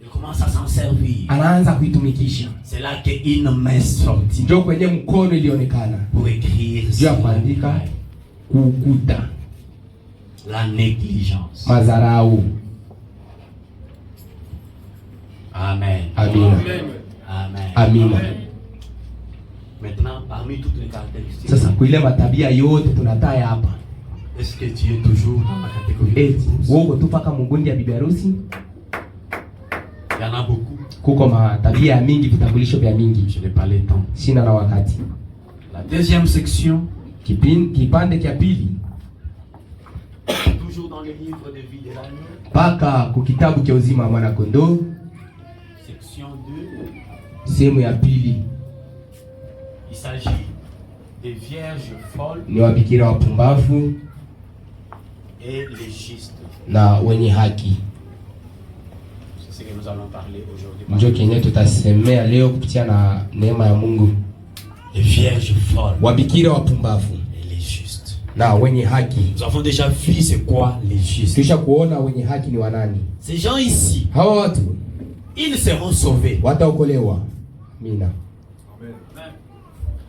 Il commence à s'en servir. anaanza kuitumikisha. C'est là qu'une main sortit Ndio kwenye mkono ilionekana pour écrire juu ya sur kuandika la kukuta la négligence. madharau. Amen. Amina. Amen. Amina. Maintenant, parmi toutes les caractéristiques, Sasa kuile matabia yote tunataya hapa, est-ce que tu es toujours dans la catégorie? eti wewe tu paka mungundi ya bibi harusi? Il y en a beaucoup. Kuko matabia mingi, vitambulisho vya mingi, Je n'ai pas le temps. sina na wakati. La deuxième section, Kipande kia pili toujours dans le livre de vie de l'agneau. mpaka kukitabu cha uzima wa mwana kondoo, Section 2, sehemu ya pili il s'agit des vierges folles ni wabikira wapumbavu et les justes. na wenye haki. C'est ce que nous allons parler aujourd'hui. Ndio kenye tutasemea leo kupitia na neema ya Mungu. Les vierges folles Wabikira wapumbavu et les justes. na wenye haki. Nous avons déjà vu c'est quoi les justes. Kisha kuona wenye haki ni wanani. Ces gens ici, Hawa watu ils seront sauvés. wataokolewa. Amina.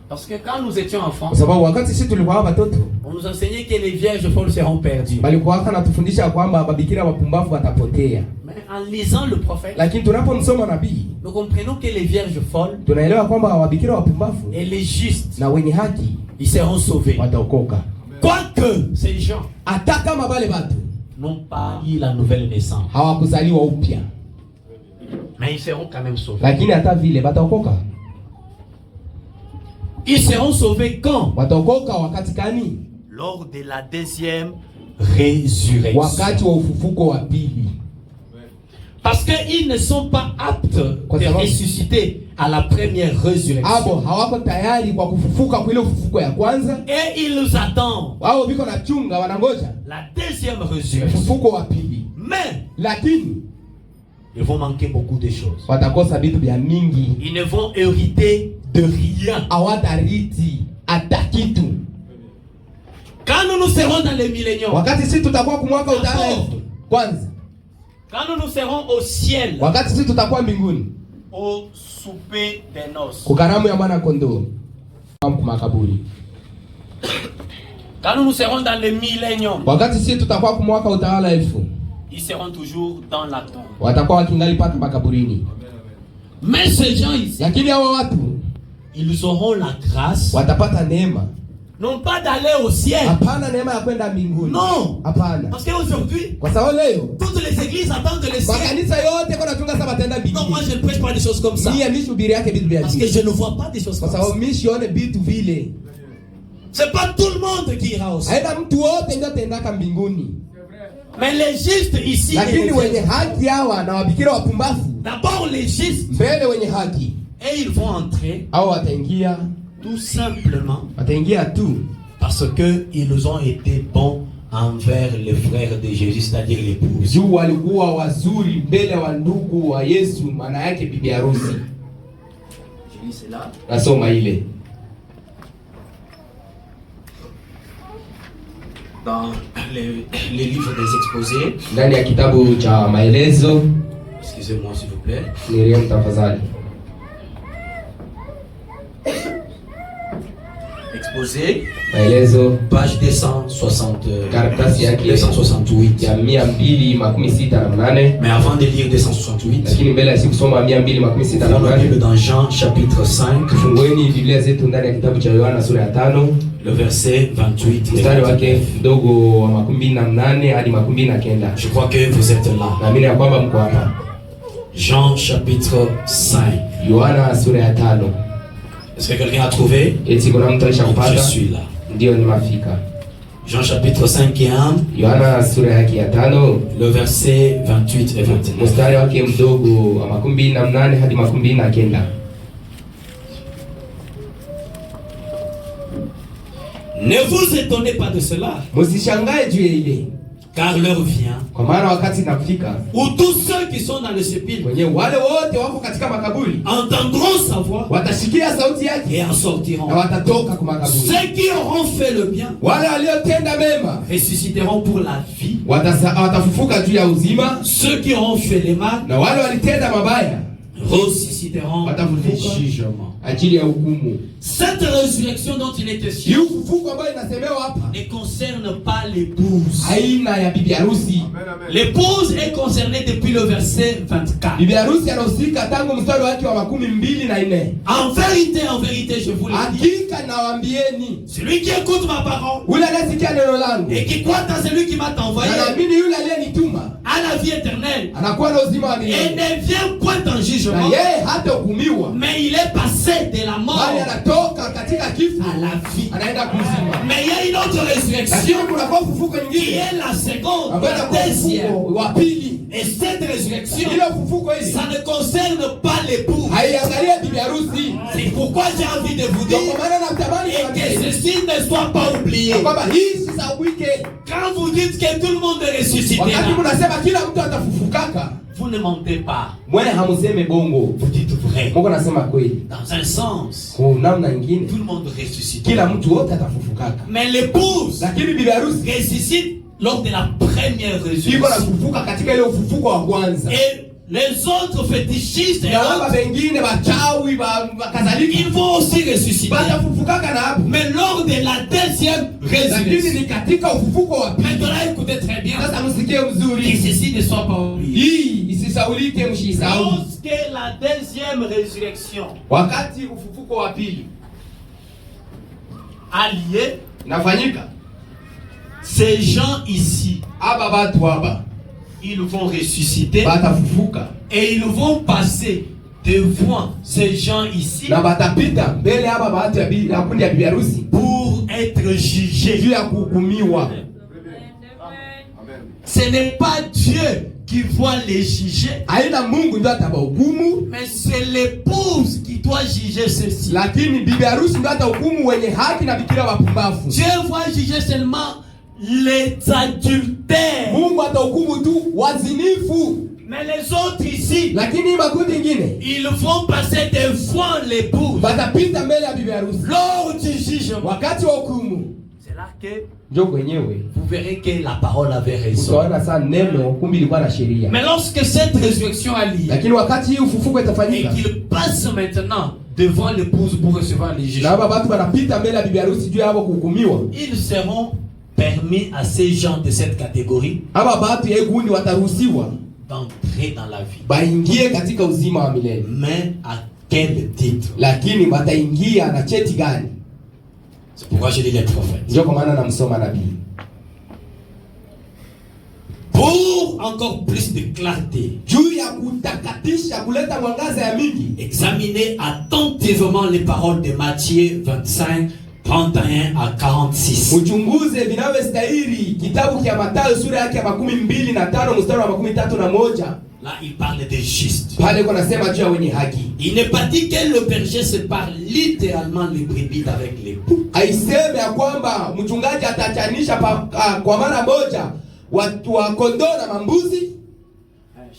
Parce que quand nous étions enfants, Kwa sababu wakati sisi tulikuwa watoto, on nous enseignait que les vierges folles seront perdues. walikuwa wanatufundisha kwamba wabikira wapumbavu watapotea. Mais en lisant le prophète, Lakini tunapomsoma nabii, nous comprenons que les vierges folles tunaelewa kwamba wabikira wapumbavu et les justes, na wenye haki ils seront sauvés. wataokoka. Quoique ces gens Hata kama wale watu n'ont pas eu la nouvelle naissance, hawakuzaliwa upya, mais ils seront quand même sauvés. lakini hata vile wataokoka. Ils seront sauvés quand? Wataokoka wakati gani? Lors de la deuxième résurrection. Wakati wa ufufuko wa pili. Parce qu'ils ne sont pas aptes de ressusciter à la première résurrection. Abo hawako tayari kwa kufufuka kwa ile ufufuko ya kwanza. Et ils nous attendent Wao biko na chunga wanangoja la deuxième résurrection. ufufuko wa pili. Mais Lakini ils vont manquer beaucoup de choses. watakosa vitu vya mingi. Ils ne vont hériter de rien. Hawatariti hata kitu. Quand nous serons dans le millénium, Wakati sisi tutakuwa kumwaka utawala elfu kwanza, quand nous serons au ciel, wakati sisi tutakuwa mbinguni au souper des noces, kukaramu ya mwana kondoo kumakaburi, quand nous serons dans le millénium, wakati sisi tutakuwa kumwaka utawala elfu, ils seront toujours dans la tombe. watakuwa wakingali paka makaburini. Mais ces gens ici, Lakini hao watu ils auront la grâce, watapata neema. non pas d'aller au ciel. Hapana neema ya kwenda mbinguni. Non. Hapana. Parce qu'aujourd'hui, Kwa sababu leo toutes les églises attendent le ciel. makanisa yote kwa tunga sabato watenda bidii. Non, moi je ne prêche pas des choses comme ça. Parce que je ne vois pas des choses comme ça. C'est pas tout le monde qui ira au ciel. Mais les justes ici, d'abord les justes, et ils vont entrer tout simplement parce qu'ils ont été bons envers les frères de Jésus, c'est-à-dire l'épouse. Je lis cela. Dans les livres des exposés. Excusez-moi s'il vous plaît. Exposé. Page 268. Mais avant de lire 268, prenons la Bible dans Jean chapitre 5, le verset 28. Je crois que vous êtes là. Jean chapitre 5. Est-ce que quelqu'un a trouvé? Je suis là. Jean chapitre 5 et 1. Le verset 28 et 29. Ne vous étonnez pas de cela. Car l'heure vient où tous ceux qui sont dans le sépulcre entendront sa voix et en sortiront. Ceux qui auront fait le bien ressusciteront pour la vie. Ceux qui auront fait le mal ressusciteront pour le jugement. Cette résurrection dont il est question ne concerne pas l'épouse. L'épouse est concernée depuis le verset 24. En vérité, je vous le dis, celui qui écoute ma parole et qui croit en celui qui m'a envoyé a la vie éternelle et ne vient point en jugement, mais il est passé de la mort à la vie. Mais il y a une autre résurrection qui est la seconde, la deuxième. Et cette résurrection, ça ne concerne pas l'époux. C'est pourquoi j'ai envie de vous dire et que ceci ne soit pas oublié. Quand vous dites que tout le monde est ressuscité, vous ne mentez pas. Vous dites vrai. Dans un sens, tout le monde ressuscite. Mais l'épouse ressuscite lors de la première résurrection. Et les autres fétichistes et autres, ils vont aussi ressusciter. Mais lors de la deuxième résurrection, maintenant écoutez très bien, que ceci ne soit pas oublié. Lorsque la deuxième résurrection a lieu, ces gens ici, ils vont ressusciter et ils vont passer devant ces gens ici pour être jugés. Ce n'est pas Dieu qui voit les juger, mais c'est l'épouse qui doit juger ceci. Dieu voit juger seulement les adultères, mais les autres ici, ils vont passer devant l'épouse lors du jugement. C'est là que vous verrez que la parole avait raison. Mais lorsque cette résurrection a lieu et qu'il passe maintenant devant l'épouse pour recevoir les jugements, ils seront permis à ces gens de cette catégorie d'entrer dans la vie. Mais à quel titre? C'est pourquoi je lis les prophètes. Pour encore plus de clarté, examinez attentivement les paroles de Matthieu 25, 31 à 46. Là, il parle des justes. Il n'est pas dit que le berger sépare littéralement les brebis avec les boucs.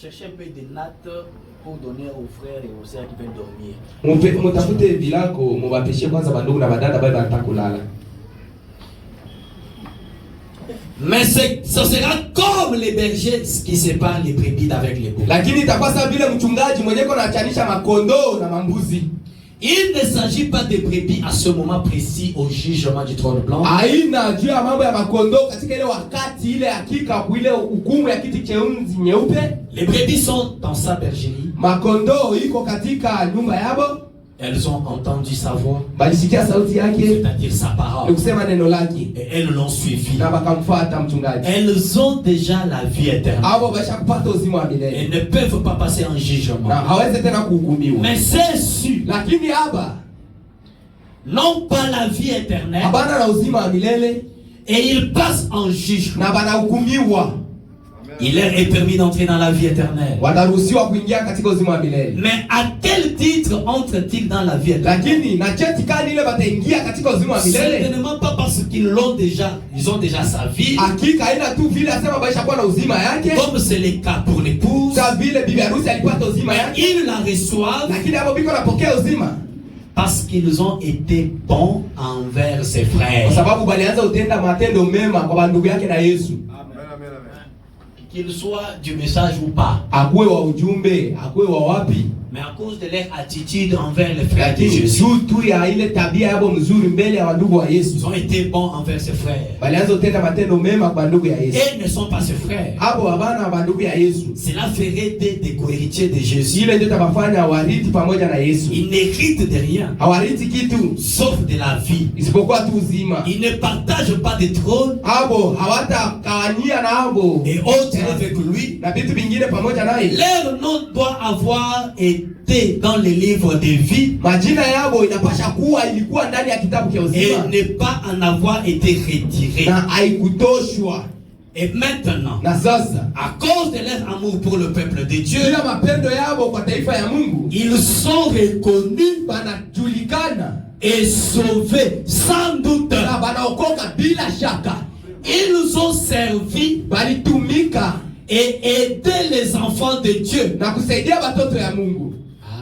Cherchez un peu de nattes pour donner aux frères et aux sœurs qui viennent dormir. Mais ce sera comme les bergers qui séparent les brebis avec les boucs. Il ne s'agit pas de brebis à ce moment précis au jugement du trône blanc. Les brebis sont dans sa bergerie. Elles ont entendu sa voix, c'est-à-dire sa parole, et elles l'ont suivi. Elles ont déjà la vie éternelle. Elles ne peuvent pas passer en jugement. Mais c'est sûr, non pas la vie éternelle, et ils passent en jugement. Il leur est permis d'entrer dans la vie éternelle. Mais à quel titre entrent-ils dans la vie éternelle? Certainement pas parce qu'ils l'ont déjà, ils ont déjà sa vie. Comme c'est le cas pour l'épouse. Ils la reçoivent parce qu'ils ont été bons envers ses frères. Qu'ils soient du message ou pas. Mais à cause de leur attitude envers les frères de Jésus, ils ont été bons envers ses frères. Et ne sont pas ses frères. Cela ferait des co-héritiers de Jésus. Ils n'héritent de rien, sauf de la vie. Ils ne partagent pas de trône et autres avec lui. Leur nom doit avoir été dans les livres de vie et ne pas en avoir été retiré. Et maintenant, à cause de leur amour pour le peuple de Dieu, ils sont reconnus et sauvés sans doute. Ils ont servi et aidé les enfants de Dieu.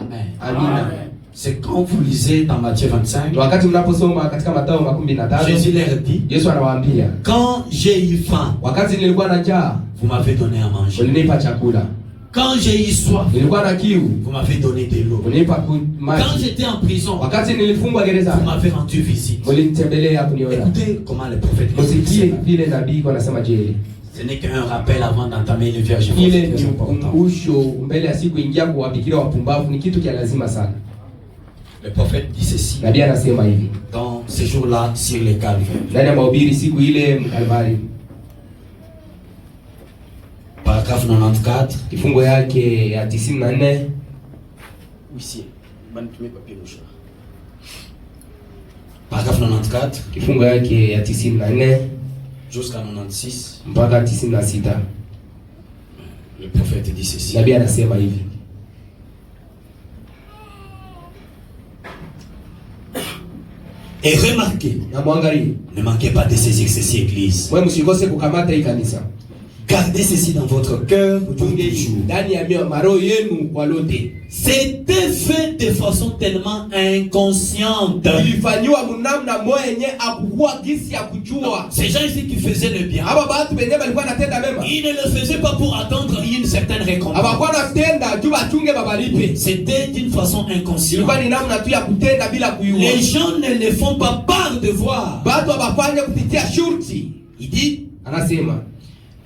Amen. Amen. C'est quand vous lisez dans Matthieu 25, Jésus leur dit, quand j'ai eu faim, vous m'avez donné à manger. Quand j'ai eu soif, vous m'avez donné de l'eau. Quand j'étais en prison, vous m'avez rendu visite. Écoutez comment le prophète dit. Ce n'est qu'un rappel avant d'entamer une vierge. Le prophète dit ceci dans ce jour-là sur les calvaires. Paragraphe 94. Huissier. Paragraphe 94. Jusqu'à 96. Le prophète dit ceci. Et remarquez, ne manquez pas de saisir ceci, église. Gardez ceci dans votre cœur toujours. C'était fait de façon tellement inconsciente. Ces gens ici qui faisaient le bien, ils ne le faisaient pas pour attendre une certaine récompense. C'était d'une façon inconsciente. Les gens ne le font pas par devoir. Il dit,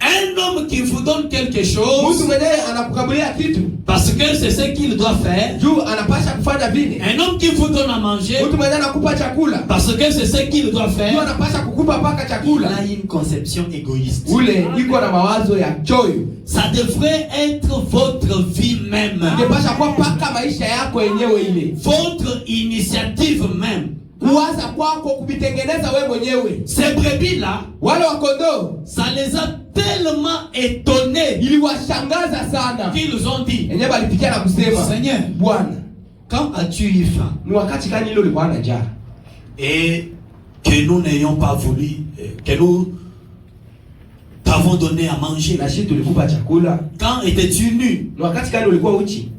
un homme qui vous donne quelque chose parce que c'est ce qu'il doit faire. Juu anapasha kufanya vile. Un homme qui vous donne à manger. Mtu mwenye anakupa chakula. Parce que c'est ce qu'il doit faire. Juu anapasha kukupa paka chakula. Il a une conception égoïste. Ule iko na mawazo ya choyo. Ça devrait être votre vie même. Inapasha kuwa paka maisha yako yenyewe ile. Votre initiative même. Kuwaza kwako kubitengeneza wewe mwenyewe. Ces brebis là, wale wa kondoo, ça les a tellement étonnés, iliwashangaza sana, qu'ils ont dit, yenyewe walipikia na kusema, Seigneur, Bwana, quand as-tu eu faim? Ni wakati gani ile ulikuwa na njaa? Et que nous n'ayons pas voulu, que nous t'avons donné à manger. Na sisi tulikupa chakula. Quand étais-tu nu? Ni wakati gani ulikuwa uchi?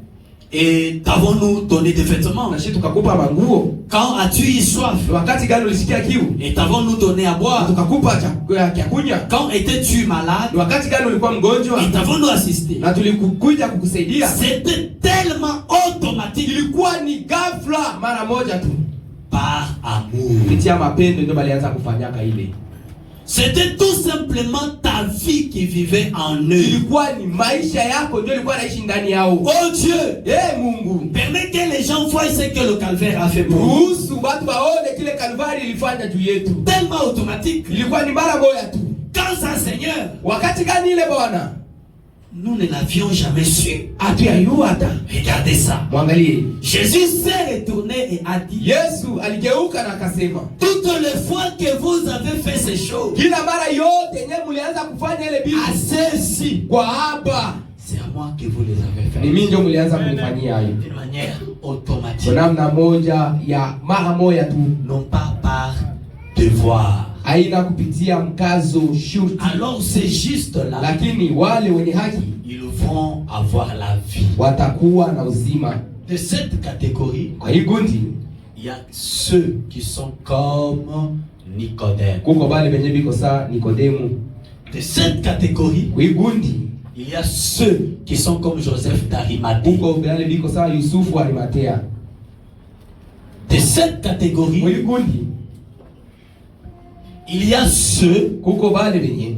Et t'avons-nous donné des vêtements? Na sisi tukakupa manguo. Quand as-tu eu soif? Ni wakati gani ulisikia kiu? Et t'avons-nous donné à boire? Tukakupa chakula cha kunywa. Quand étais-tu malade? Ni wakati gani ulikuwa mgonjwa? Et t'avons-nous assisté? Na tulikuja kukusaidia. C'était tellement automatique. Ilikuwa ni ghafla mara moja tu. Par amour. Kupitia mapendo ndio balianza kufanyaka ile. C'était tout simplement ta vie qui vivait en eux. Ilikuwa ni maisha yako ndio ilikuwa naishi ndani yao. Oh Dieu, Mungu, permets que les gens voient ce que le calvaire a fait pour nous. Ruhusu watu waone kile Kalvari ilifanya juu yetu. Tellement automatique. Ilikuwa ni mara moja tu. Quand ça, Seigneur? Wakati gani ile Bwana? Nous ne l'avions jamais su. Regardez ça. Mwangalie. Jésus s'est retourné et a dit, Yesu aligeuka na akasema, toutes les fois que vous avez fait ces choses, kila mara yote nye mulianza kufanya ile bibi, à ceci, kwa hapa, c'est à moi que vous les avez fait. Ni mimi ndio mulianza kunifanyia hayo. De manière automatique. Kwa namna moja ya mara moja tu. Non pas par devoir. Haina kupitia mkazo shurti. Alors c'est juste là. Lakini wale wenye haki, ils vont avoir la vie. Watakuwa na uzima. De cette catégorie, kwa hii gundi, il y a ceux qui sont comme Nicodème. Kuko bale benye biko sa Nikodemu. De cette catégorie, kwa hii gundi, il y a ceux qui sont comme Joseph d'Arimathée. Kuko bale biko sa Yusufu wa Arimathea. De cette catégorie, kwa hii gundi, il y a ceux Kuko bale benye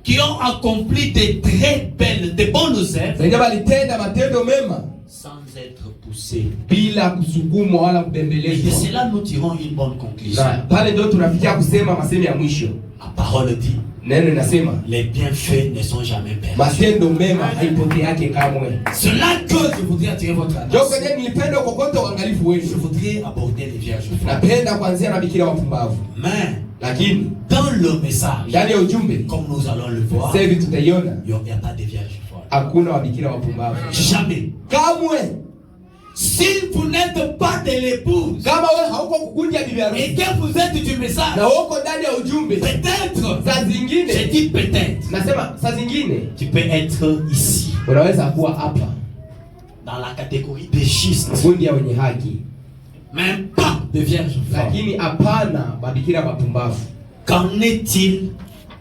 qui ont accompli de très belles, de bonnes œuvres, zenye balitenda matendo mema sans être poussés. Bila kusukumwa wala kubembelezwa. Et de cela nous tirons une bonne conclusion. Pale ndio tunafikia kusema masemi ya mwisho. La parole dit, neno inasema, les bienfaits ne sont jamais perdus. Matendo mema haipotea yake kamwe. C'est là que je voudrais attirer votre attention. Ndio kwenye nilipenda kokote uangalifu wenu. Je voudrais aborder les vierges. Napenda kuanzia na bikira wapumbavu. Mais lakini dans le message, ndani ya ujumbe, comme nous allons le voir, sasa hivi tutaiona, il n'y a pas de vierges folles. Hakuna wabikira wapumbavu. Jamais. Kamwe. Si vous n'êtes pas de l'épouse, kama wewe hauko kukunja bibi harusi, et que vous êtes du message, na uko ndani ya ujumbe, peut-être, saa zingine, je dis peut-être, nasema saa zingine, tu peux être ici, unaweza kuwa hapa dans la catégorie des justes, kundi ya wenye haki, même pas de vierges folles. Lakini hapana babikira wapumbavu. Qu'en est-il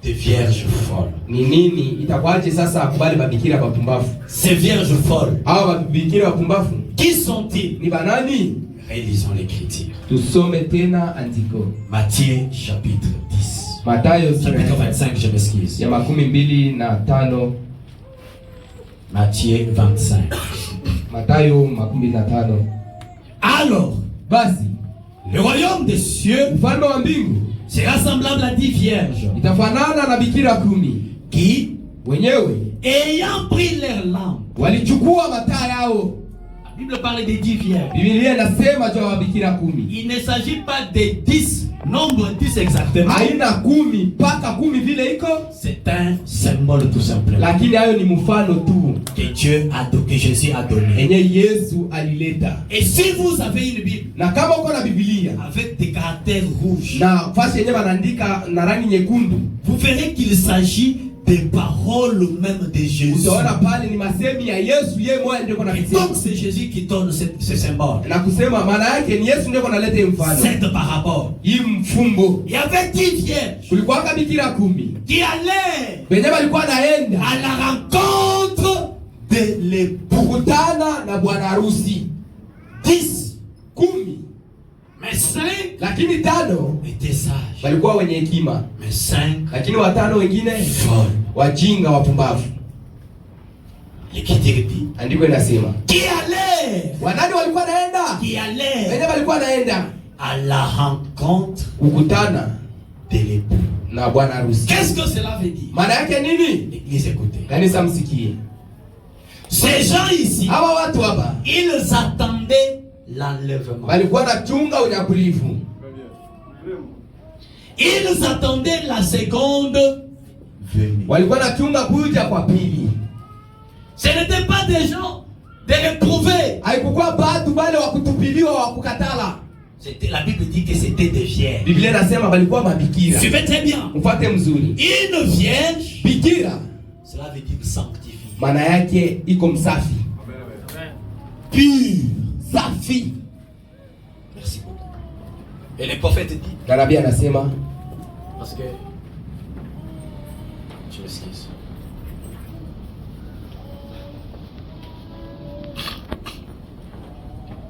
des vierges folles? Ni nini itakuwaje sasa akubali babikira wapumbavu? Ces vierges folles, hao babikira wapumbavu, qui sont-ils? Ni banani? Relisons l'écriture. Tusome tena andiko. Matthieu chapitre 10. Mathayo chapitre 25, je m'excuse. Ya 25. Matthieu 25. Mathayo 25. Alors, basi, le royaume des cieux, ufalme wa mbingu, sera semblable à 10 vierges, itafanana na bikira 10, qui wenyewe ayant pris leur lampe, walichukua mataa yao. La Bible parle de 10 vierges. Biblia inasema juu ya bikira 10. Il ne s'agit pas de 10, nombre 10 exactement. Haina 10 mpaka 10 vile iko. C'est un symbole tout simplement. Lakini hayo ni mfano tu. Que Dieu a donné, que Jésus a donné. Enye Yesu alileta. Et si vous avez une Bible, na kama uko na Biblia avec des caractères rouges, na fasi yenyewe wanaandika na rangi nyekundu, vous verrez qu'il s'agit des paroles même de Jésus. Utaona pale ni masemi ya Yesu yeye mwenyewe ndio anasema. Donc c'est Jésus qui donne ce symbole. Na kusema maana yake ni Yesu ndio analeta mfano. Cette parabole. Hii mfumbo. Il y avait 10 vierges. Kulikuwa bikira 10. Qui allaient. Benye walikuwa naenda à la rencontre de l'époux. Kukutana na bwana harusi. 10. 10. Mais 5 lakini 5 étaient sages. Walikuwa wenye hekima. Mais 5 lakini 5 wengine folles. Wajinga wapumbavu. Andiko inasema qui allait, wanani walikuwa naenda, qui allait wenye walikuwa naenda à la rencontre kukutana de l'époux. na bwana harusi. Qu'est-ce que cela veut dire? Maana yake nini? L'église, écoutez. Kanisa msikie. Ces gens ici, Hawa watu hapa ils attendaient l'enlèvement. walikuwa nachunga unyakulivu. Ils attendaient la seconde venue. Walikuwa nachunga kuja kwa pili. Ce n'était pas des gens de réprouvés. Haikukuwa batu bale wa kutupiliwa wa kukatala. C'était, la Bible dit que c'était des vierges. Biblia inasema walikuwa mabikira. Suivez très bien. Mfuate mzuri. Une vierge, Bikira cela veut dire sanctifié. maana yake iko msafi. Pur. Safi. Merci beaucoup. Et le prophète dit, Na nabii anasema parce que je m'excuse.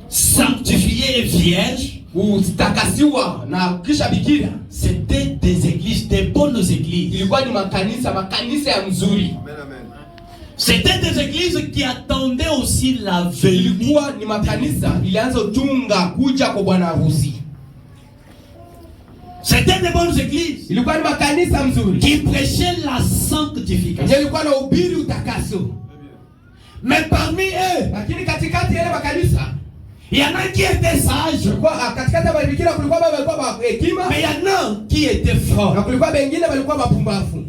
Sanctifié et vierge, utakasiwa na kisha bikira. c'était des églises, des bonnes églises. Ilikuwa ni makanisa ya mzuri. C'était des églises qui attendaient aussi la venue. Ilikuwa ni makanisa ilianza chunga kuja kwa bwana harusi. C'était des bonnes églises. Ilikuwa ni makanisa mzuri Qui prêchaient la sanctification. ilikuwa na ubiri utakaso. Mais parmi eux, Lakini katikati ya makanisa il y en a qui étaient sages. kulikuwa katikati ya bikira kulikuwa baba walikuwa hekima, Mais il y en a qui étaient na forts. kulikuwa wengine walikuwa mapumbavu.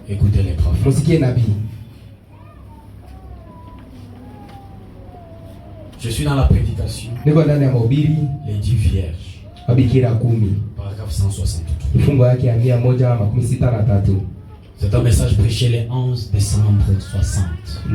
Écoutez les prophètes. Msikie nabii. Je suis dans la prédication. Niko ndani ya mahubiri Les 10 vierges. wa bikira 10. Paragraphe 163. Kifungo yake ya 163. C'est un message prêché le 11 décembre 60.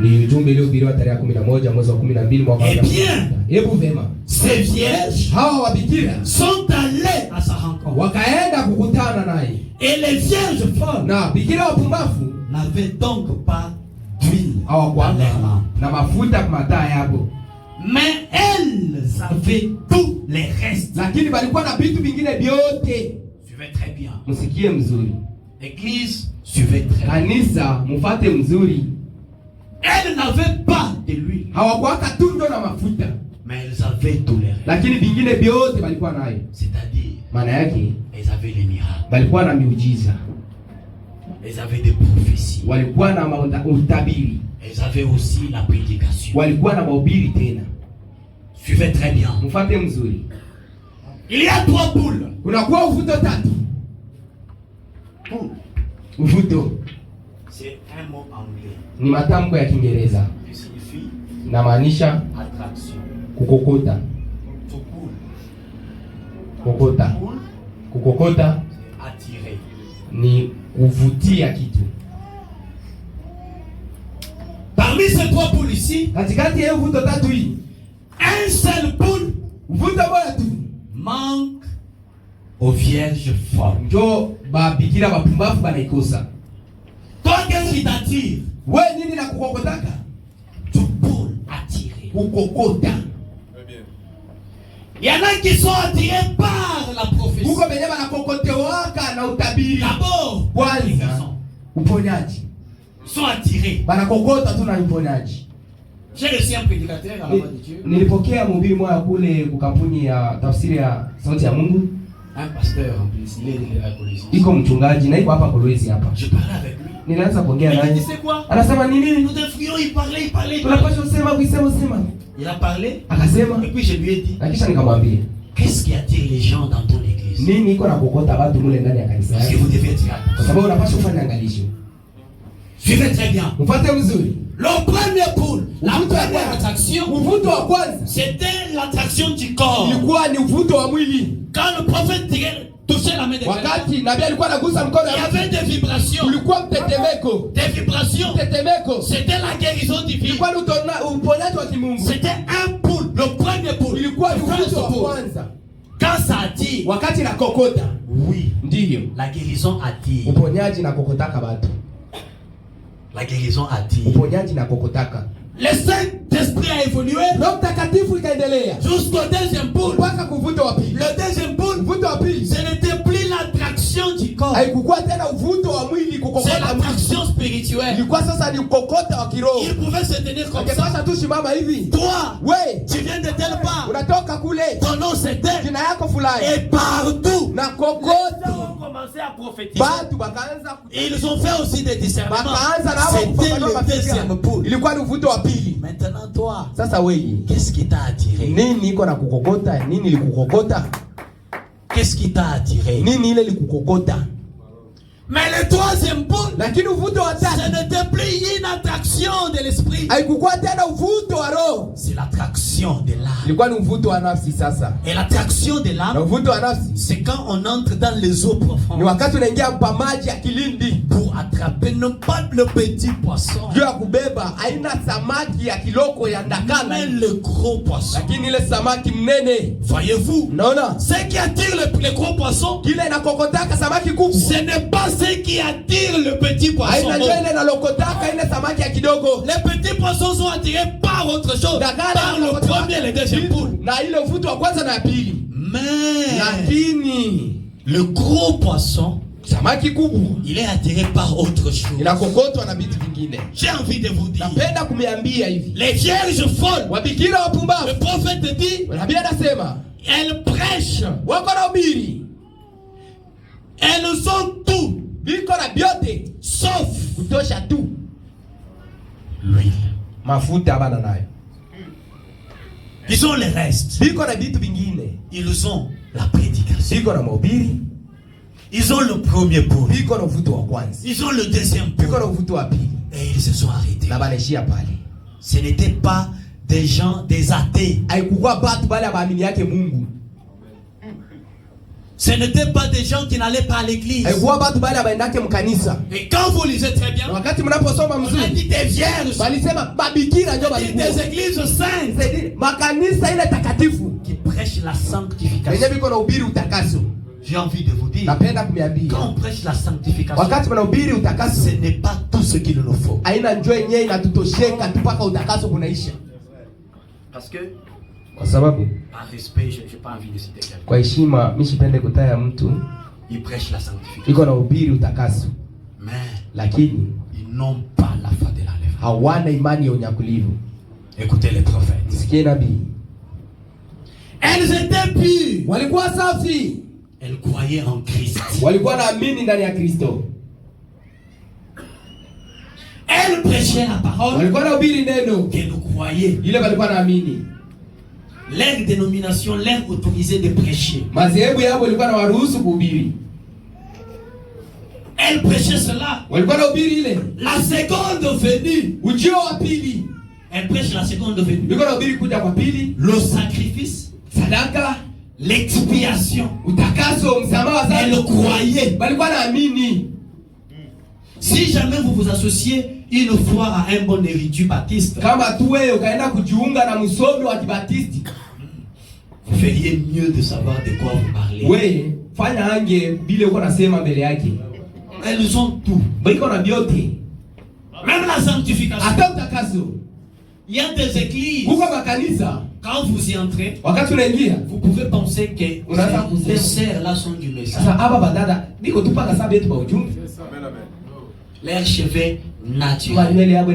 Ni ujumbe uliohubiriwa tarehe 11 mwezi wa 12 mwaka wa Eh bien, hebu vema. ces vierges Hawa wa bikira sont allées à sa rencontre. wakaenda kukutana naye. Et les vierges folles Na bikira wapumbavu n'avaient donc pas d'huile hawakuwa dans leur lampe. na mafuta kwa mataa yabo. Mais elles avaient tous les restes. Lakini balikuwa na vitu vingine vyote. Suivez très bien. Msikie mzuri. Église, suivez très bien. Kanisa mufate mzuri. Elles n'avaient pas de l'huile. Hawakuwa katundo na mafuta. Mais elles avaient tous les restes. Lakini vingine vyote balikuwa nayo. C'est-à-dire, Maana yake elles avaient les miracles. balikuwa na miujiza. Elles avaient des prophéties. Walikuwa na utabiri. Elles avaient aussi la prédication. Walikuwa na mahubiri tena. Suivez très bien. Mfate mzuri. Il y a 3 poules. Kunakuwa uvuto 3. Poule. Uvuto C'est un mot anglais ni matamko ya Kiingereza. qui signifie Na maanisha attraction. kukokota. To pull. Kokota. Pull, Kukokota c'est attirer. ni kuvutia kitu. Parmi ces 3 poules ici, Katikati ya uvuto 3 hii, un seul poule uvuto moja tu manque aux vierges folles. njo babikira bapumbavu banaikosa. Toi, qu'est-ce qui t'attire? We nini na kukokotaka? To pull, attirer. Kukokota. Il y en a qui sont attirés par la prophétie. Huko benye banakokotewaka na utabiri. D'abord, Kwanza uponyaji. ils sont attirés. Banakokota tu na uponyaji. J'ai reçu un prédicateur à la voix de Dieu. Nilipokea mhubiri mmoja kule kwa kampuni ya tafsiri ya sauti ya Mungu. Un pasteur en plus, il est de la connaissance. Iko mchungaji na iko hapa Kolwezi hapa. Je parlais avec lui. Nilianza kuongea Il naye. dit c'est quoi? Anasema nini? Nous devrions y parler, Tunapaswa kusema kusema. Il a parlé. Akasema Et puis je lui ai dit, na kisha nikamwambia, qu'est-ce qui attire les gens dans ton église? nini iko na kokota watu mule ndani ya kanisa Parce que yako? vous devez être Kwa attention. sababu unapaswa kufanya angalisho. Suivez très bien. Mfuate mzuri. Le premier poule, la première attraction, Uvuto wa kwanza c'était l'attraction du corps. ilikuwa ni uvuto wa mwili. Quand le prophète touchait la main de quelqu'un, Wakati nabii alikuwa anagusa mkono il y wa avait des vibrations. ulikuwa mtetemeko. Des vibrations. Mtetemeko. C'était la guérison divine. Ilikuwa ni uponyaji wa kimungu. C'était un poule, le premier poule. Ilikuwa ni First uvuto wa poule. kwanza. Quand ça attire, Wakati na kokota. oui, Ndiyo. la guérison attire. Uponyaji na kokotaka watu. La guérison attire. Uponyaji na kokotaka. Le Saint-Esprit a évolué Roho Mtakatifu ikaendelea jusqu'au deuxième poule. mpaka kuvuto wa pili. Le deuxième poule, Uvuto wa pili ce n'était plus l'attraction du corps. Haikukuwa tena uvuto wa mwili kukokota. C'est l'attraction spirituelle. Ilikuwa sasa ni kukokota wa kiroho. Il pouvait se tenir comme ça. Angepasha tu simama hivi. Toi, we, tu viens de telle part. Unatoka kule. Ton nom c'est tel. Jina yako fulani. Et partout, na kokote ont commencé à prophétiser. Batu bakaanza. Ils ont fait aussi des discernements. C'était le deuxième pôle. Ilikuwa ni uvuto wa pili. Maintenant toi, sasa wewe, qu'est-ce qui t'a attiré? Nini iko na kukokota? Nini likukokota? Qu'est-ce qui t'a attiré? Nini ile likukokota? Mais le troisième pôle, lakini uvuto wa tatu, ce n'était plus une attraction de l'esprit. Haikukuwa tena uvuto wa roho. C'est l'attraction de l'âme. Ilikuwa ni uvuto wa nafsi sasa. Et l'attraction de l'âme, uvuto wa nafsi, c'est quand on entre dans les eaux profondes. Ni wakati unaingia mpamaji ya kilindi. Pour attraper non pas le petit poisson. Juu ya kubeba aina samaki ya kiloko ya ndakana. Mais le gros poisson. Lakini ile samaki mnene. Voyez-vous? Naona. Ce qui attire le gros poisson, kile inakokotaka samaki kubwa. Ce n'est pas ce qui attire le petit poisson. Aina ile inalokotaka ile samaki ya kidogo. Les petits poissons sont attirés par autre chose. Par le premier et le deuxième poule. Na ile uvuto wa kwanza na ya pili. Mais lakini le gros poisson, samaki kubwa, il est attiré par autre chose. Inakokotwa na vitu vingine. J'ai envie de vous dire. Napenda kumiambia hivi. Les vierges folles. Wabikira wapumbavu. Le prophète dit. Nabii anasema. Elles prêchent. Wako na ubiri. Elles sont tout. Biko na biote. Sauf. Kutosha tu. L'huile. Mafuta bana nayo. Ils ont le reste. Biko na vitu vingine. Ils ont la prédication. Biko na mahubiri. Ils ont le premier pôle. Biko na uvuto wa kwanza. Ils ont le deuxième pôle. Biko na uvuto wa pili. Et ils se sont arrêtés. Na baleshia pale. Ce n'était pas des gens, des athées. Haikuwa batu bale baamini yake Mungu. Ce n'était pas des gens qui n'allaient pas à l'église. Haikuwa batu bale baendake mkanisa. Et quand vous lisez très bien, wakati mnaposoma mzuri, on a dit des vierges. Walisema babikira ndio balikuwa. Des églises saintes. Makanisa ile takatifu qui prêchent la sanctification. Wenye biko na ubiri utakaso. J'ai envie de vous dire. Napenda kumiambia. Quand on prêche la sanctification, wakati mnahubiri utakaso, ce n'est pas tout ce qu'il nous faut. Haina njoo yenyewe inatutosheka mpaka utakaso kunaisha. Parce que kwa sababu par respect, j'ai pas envie de citer quelqu'un. Kwa heshima mimi sipende kutaya mtu. Il prêche la sanctification. Iko na ubiri utakaso. Mais lakini ils n'ont pas la foi de l'enlèvement. Hawana imani ya unyakulivu. Écoutez les prophètes. Sikia nabii. Elles étaient pures. Walikuwa safi. Elles croyaient en Christ. Walikuwa naamini ndani ya Kristo. Elles prêchaient la parole. Walikuwa nahubiri neno. Que nous croyaient. Ile walikuwa naamini. Leur dénomination leur autorisait de prêcher. Madhehebu yao ilikuwa na waruhusu kuhubiri. Elles prêchaient cela. Walikuwa nahubiri ile. La seconde venue. Ujio wa pili. Elles prêchent la seconde venue. Walikuwa nahubiri kuja kwa pili. Le sacrifice. Sadaka. L'expiation. Utakaso, msamaha wa dhambi. Elles croyaient. Walikuwa naamini. Si jamais vous vous associez une fois à un bon érudit baptiste, kama tu wewe ukaenda kujiunga na msomi wa Kibatisti, vous feriez mieux de savoir de quoi vous parlez. Wewe fanya ange bile uko nasema mbele yake. Elles ont tout. Biko na biote. Même la sanctification. Hata utakaso. Il y a des églises. Kuko makanisa. Quand vous y entrez, wakati unaingia, vous pouvez penser que les sœurs là sont du message. Sasa hapa badada biko tu paka sababu yetu ba ujumbe. Leurs cheveux naturels.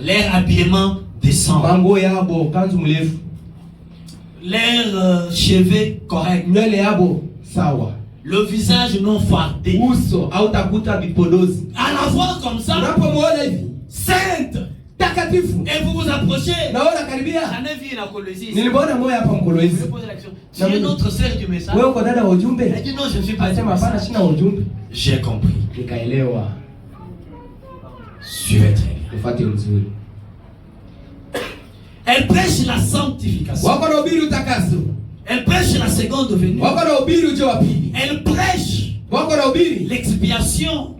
Leur habillement décent. Leurs cheveux corrects. Le visage non fardé. À la voir comme ça, sainte. Et vous vous approchez. J'en ai vu la Colosie. Je me pose la question. Tu es notre sœur du message. Elle dit non, je ne suis pas du message. J'ai compris. Suivez très bien. Elle prêche la sanctification. Elle prêche la seconde venue. Elle prêche l'expiation.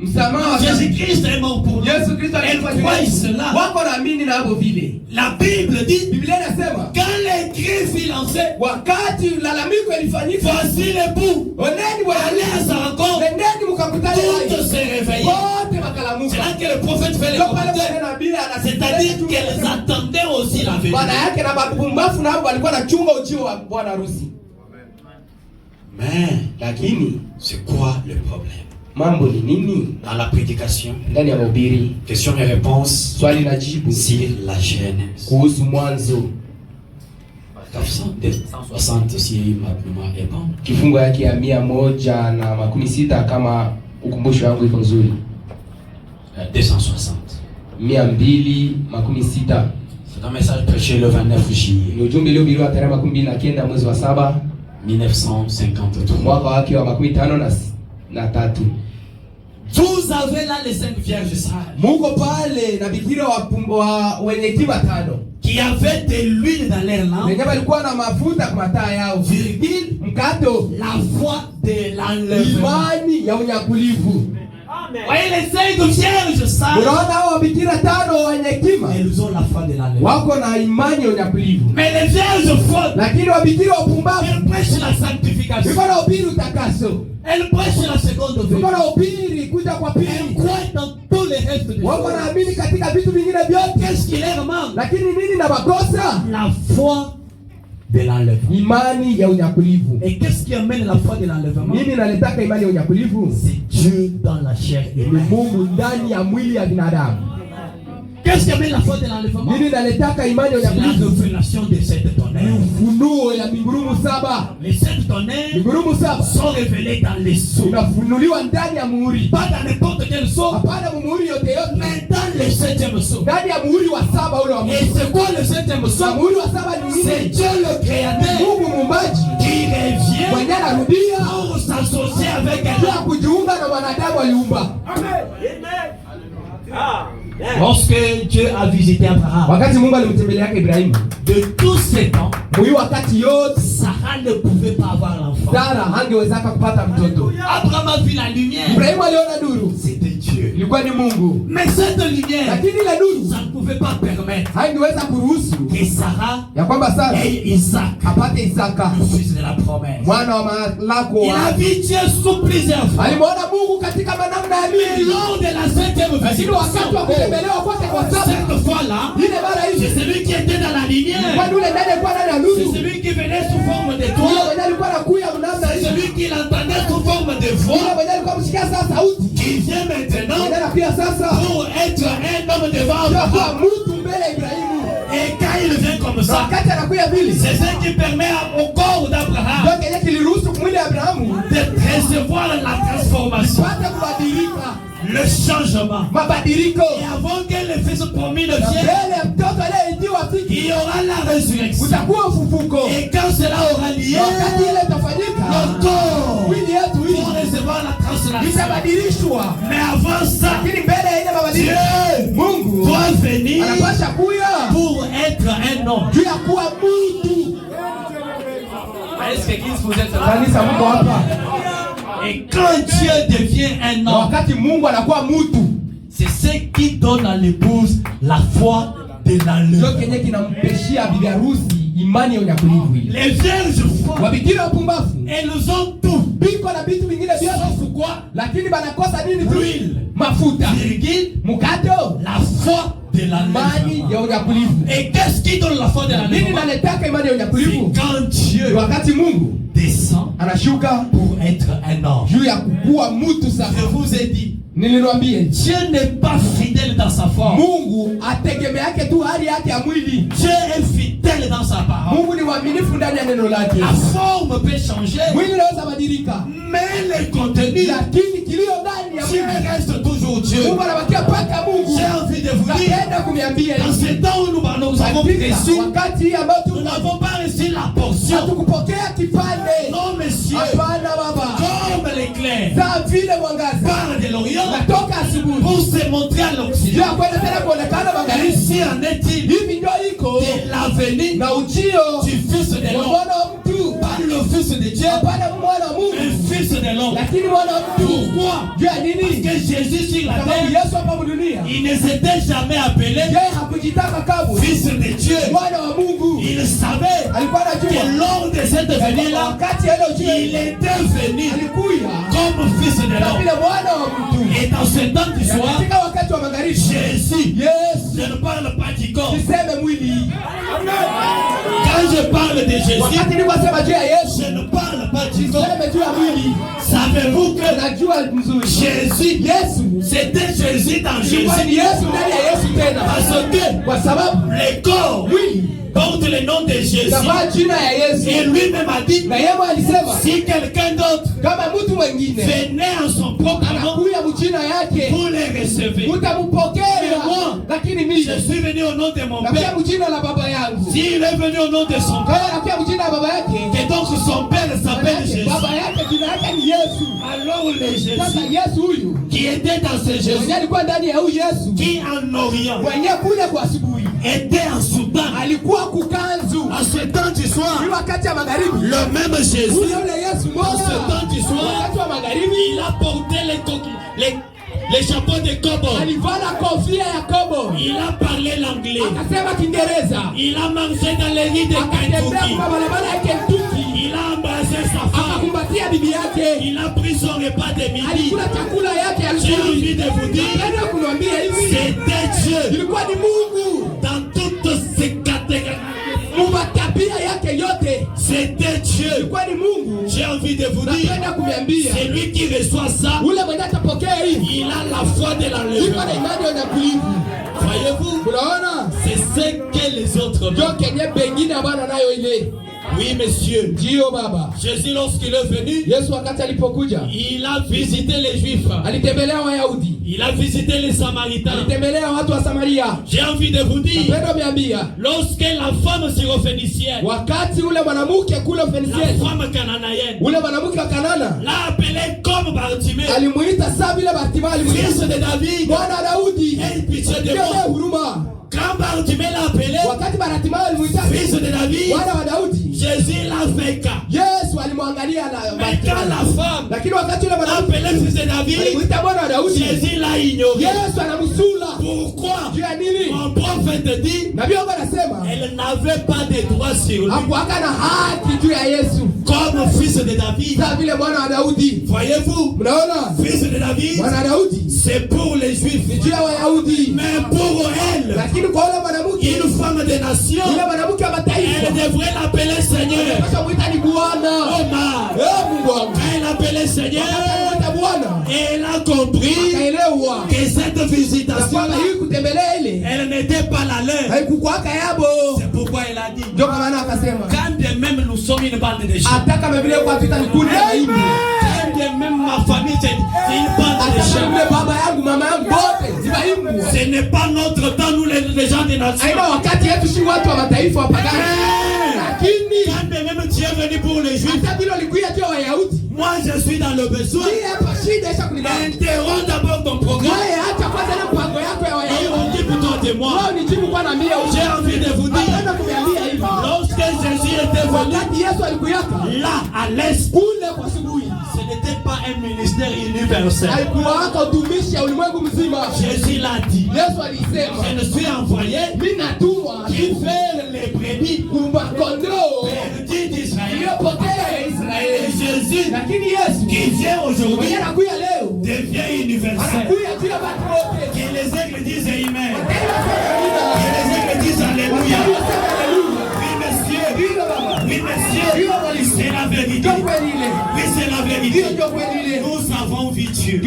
Jésus-Christ est mort pour nous. Elle croit cela. La Bible dit quand les cris furent lancés, voici les bouts. Allez à sa rencontre. Toutes se réveillent. C'est là que le prophète fait les commentaires. C'est-à-dire qu'elles attendaient aussi la venue. Mais lakini c'est quoi le problème? Mambo ni nini? Dans la prédication, Ndani ya mahubiri, question et réponse swali na jibu sur la Genèse. kuhusu mwanzo. 160 si ma mémoire est bonne. Kifungo yake ya 116 kama ukumbusho wangu iko nzuri. 260. 216. C'est un message prêché le 29 juillet. Ni ujumbe uliohubiriwa tarehe 29 mwezi wa 7 1953. mwaka wake wa 53. Vous avez là les 5 vierges sages. Muko pale na bikira wa wenye hekima 5 qui avaient de l'huile dans leur lampe. Wenye walikuwa na mafuta kwa mataa yao. Virgule, mkato, la foi de l'enlèvement. Imani ya unyakulivu. Voyez les 5 vierges sages. Unaona hao bikira 5 wenye hekima. Elles ont la foi de l'enlèvement. Wako na imani ya unyakulivu. Mais les vierges folles, lakini wabikira wapumbavu, elles prêchent la sanctification. Biko na ubiri utakaso. Elles prêchent la seconde venue. Biko na ubiri kuja kwa pili. Elles croient dans tous les restes de Dieu. Wako naamini katika vitu vingine vyote. Qu'est-ce qui leur manque? Lakini nini na makosa? La foi de l'enlèvement. Imani ya unyakulivu. Et qu'est-ce qui amène la foi de l'enlèvement? Nini naletaka imani ya unyakulivu? C'est Dieu dans la chair et ni Mungu ndani ya mwili ya binadamu. Qu'est-ce qui amène la foi de l'enlèvement? Nini naletaka imani ya unyakulivu? La révélation des 7 tonnerres. Ufunuo ya mingurumu 7. Les 7 tonnerres mingurumu 7 sont révélés dans les sceaux. Unafunuliwa ndani ya muhuri. Pas dans n'importe quel sceau. Hapana muhuri yote yote. Mais dans le 7e sceau. Ndani ya muhuri wa 7 ule wa Mungu. Et c'est quoi le 7e sceau? Muhuri wa 7 ni nini? C'est Dieu le créateur. Mungu muumbaji. Qui revient mwenye anarudia pour s'associer avec elle. Kwa kujiunga na wanadamu aliumba. Lorsque Dieu a visité Abraham, wakati Mungu alimtembelea Ibrahimu, de tous ces temps, mwi wakati yote Sarah ne pouvait pas avoir l'enfant. Sara hangeweza kupata mtoto. Abraham a vu la lumière. Ibrahimu aliona nuru. C'était Dieu. Ilikuwa ni Mungu. Mais cette lumière, lakini la nuru, ça ne pouvait pas permettre hangeweza kuruhusu que Sarah ya kwamba Sara ait Isaac, apate Isaka, le fils de la promesse. mwana wa malako. Il a vu Dieu sous plusieurs fois. Alimuona Mungu katika manamna ya Et mingi. lors de la 7e Lakini wakati wa kutembelewa kwake kwa Sara, cette fois-là, ile mara c'est hiyo, celui qui était dans la lumière. kwa yule ndani alikuwa ndani ya nuru. C'est celui qui venait sous forme de Yule toi. mwenye alikuwa anakuja mnamna C'est hiyo. celui qui l'entendait sous forme de voix. Yule mwenye alikuwa msikia sasa sauti. Qui vient maintenant Mwenye anakuja sasa pour être un homme devant kwa Abraham. mtu mbele ya Ibrahimu. Et quand il vient comme ça, Wakati anakuja vile, c'est ce qui permet au corps d'Abraham ndio kile kiliruhusu mwili wa Abrahamu de recevoir la transformation, pate kubadilika, le changement. mabadiliko. Et avant que le fils promis ne Na vienne, mbele ya mtoto aliyeidiwa il fiki, y aura la résurrection. utakuwa ufufuko. Et quand cela aura lieu, Wakati ile itafanyika, notre corps mwili yetu hii pour recevoir la translation. itabadilishwa. Mais avant ça, Lakini mbele ya ile mabadiliko, Dieu Mungu doit venir anapasha kuya pour être un homme. juu ya kuwa mtu. Est-ce que vous êtes là? Kanisa mko hapa? Et quand Dieu devient un Na homme, wakati Mungu anakuwa mtu, c'est ce qui donne à l'épouse la foi de ndio l'enlèvement. kenye kinampeshia bibi harusi imani ya unyakulivu ile. Les vierges folles, Wabikira wapumbavu elles ont tout. biko na vitu vingine vyote, Sauf quoi? lakini banakosa nini tu? L'huile. Mafuta, Virgule, mkato, la foi de imani l'enlèvement. ya unyakulivu. Et qu'est-ce qui donne la foi de Nini l'enlèvement? naletaka imani ya unyakulivu? C'est quand Dieu Wakati Mungu descend anashuka pour être un homme. juu ya kukua mtu. Sasa Je vous ai dit, niliwaambia Dieu n'est pas fidèle dans sa forme. Mungu ategemeake tu hali yake ya mwili. Dieu est fidèle dans sa parole. Mungu ni mwaminifu ndani ya neno lake. La forme peut changer, Mwili unaweza badilika, mais le contenu, lakini kilio ndani ya Dieu mwili, reste toujours Dieu. Mungu anabakia paka Mungu. J'ai envie de vous dire, Napenda kuniambia dans ce temps où nous avons katika reçu, wakati ambao nous n'avons pas reçu la portion. hatukupokea kipande. Non, monsieur, Hapana baba, comme l'éclair za vile mwangaza part de l'Orient natoka asubuhi pour se montrer à l'Occident. ya kwenda tena kuonekana magharibi. Ainsi en est-il Hivi ndio iko de l'avenir na ujio du Fils de wa l'homme. mwana wa mtu, Pas le Fils de Dieu, hapana mwana wa Mungu, un Fils de l'homme. lakini mwana wa mtu. Pourquoi? Juu ya Parce nini? que Jésus sur la Sababu terre, Yesu hapa dunia il ne s'était jamais appelé yeye hakujitaka kamwe Fils de Dieu. mwana wa Mungu. Il savait Alikuwa que anajua lors de cette venue-là, wakati ile ujio il était venu alikuya comme Fils de na l'homme. vile mwana wa mtu. Et dans ce temps du Na soir, katika wakati wa magharibi, Jésus, Yesu, je ne parle pas du corps. siseme mwili. Quand je parle de Jésus, Wakati nilikuwa sema juu ya Yesu, je ne parle Savez-vous que Jésus, c'était Jésus dans Jésus? Parce que les corps porte le nom de Jésus. Et lui-même a dit, si quelqu'un d'autre venait en son propre nom, vous les recevez. Mais moi, je suis venu au nom de mon Père. S'il est venu au nom de son Père, et donc son Père s'appelle Jésus. Alors le Jésus qui était dans ce Jésus, qui en Orient était en Soudan, en ce temps du soir, le même Jésus, en ce temps du soir, il a porté les chapeaux de cowboy. Il a parlé l'anglais. Il a mangé dans les rues de Kentucky. Il a embrassé sa femme. Il a pris son repas de midi. J'ai envie de vous dire, c'était Dieu dans toutes ses catégories. C'était Dieu. J'ai envie de vous dire, c'est lui qui reçoit ça. Il a la foi de l'enlèvement. Voyez-vous, c'est ce que les autres ont. Oui, monsieur. Jésus, lorsqu'il est venu, il a visité les Juifs. Il a visité les Samaritains. J'ai envie de vous dire, lorsque la femme syrophénicienne, la femme cananéenne, l'a appelé comme Bartimée, fils de David, aie pitié de moi. Quand Bartimée l'a appelé fils de David, Jésus l'a fait cas. Mais quand la femme l'a appelé fils de David, Jésus l'a ignoré. Pourquoi? Mon prophète dit, elle n'avait pas de droit sur lui comme fils de David. Voyez-vous, fils de David, c'est pour les Juifs. Mais pour elle, une femme des nations, elle devrait l'appeler Seigneur. Elle l'appelait Seigneur. Elle a compris que cette visitation, elle n'était pas la leur. C'est pourquoi elle a dit, quand de même nous sommes une bande de chiens, quand de même ma famille c'est une bande de chiens, ce n'est pas notre temps, nous les gens des nations. Quand de même Dieu est venu pour les Juifs, moi je suis dans le besoin. Interromps d'abord ton programme et on dit pour toi de moi. J'ai envie de vous dire, lorsque Jésus était venu là à l'est, ce n'était pas un ministère universel. Jésus l'a dit, je ne suis envoyé qui fait les brebis perdus d'Israël. Et Jésus qui vient aujourd'hui devient universel. Que les aigles disent Amen. Que les aigles disent Alléluia. Oui, monsieur, c'est la vérité. Oui, c'est la vérité. Nous avons vu Dieu.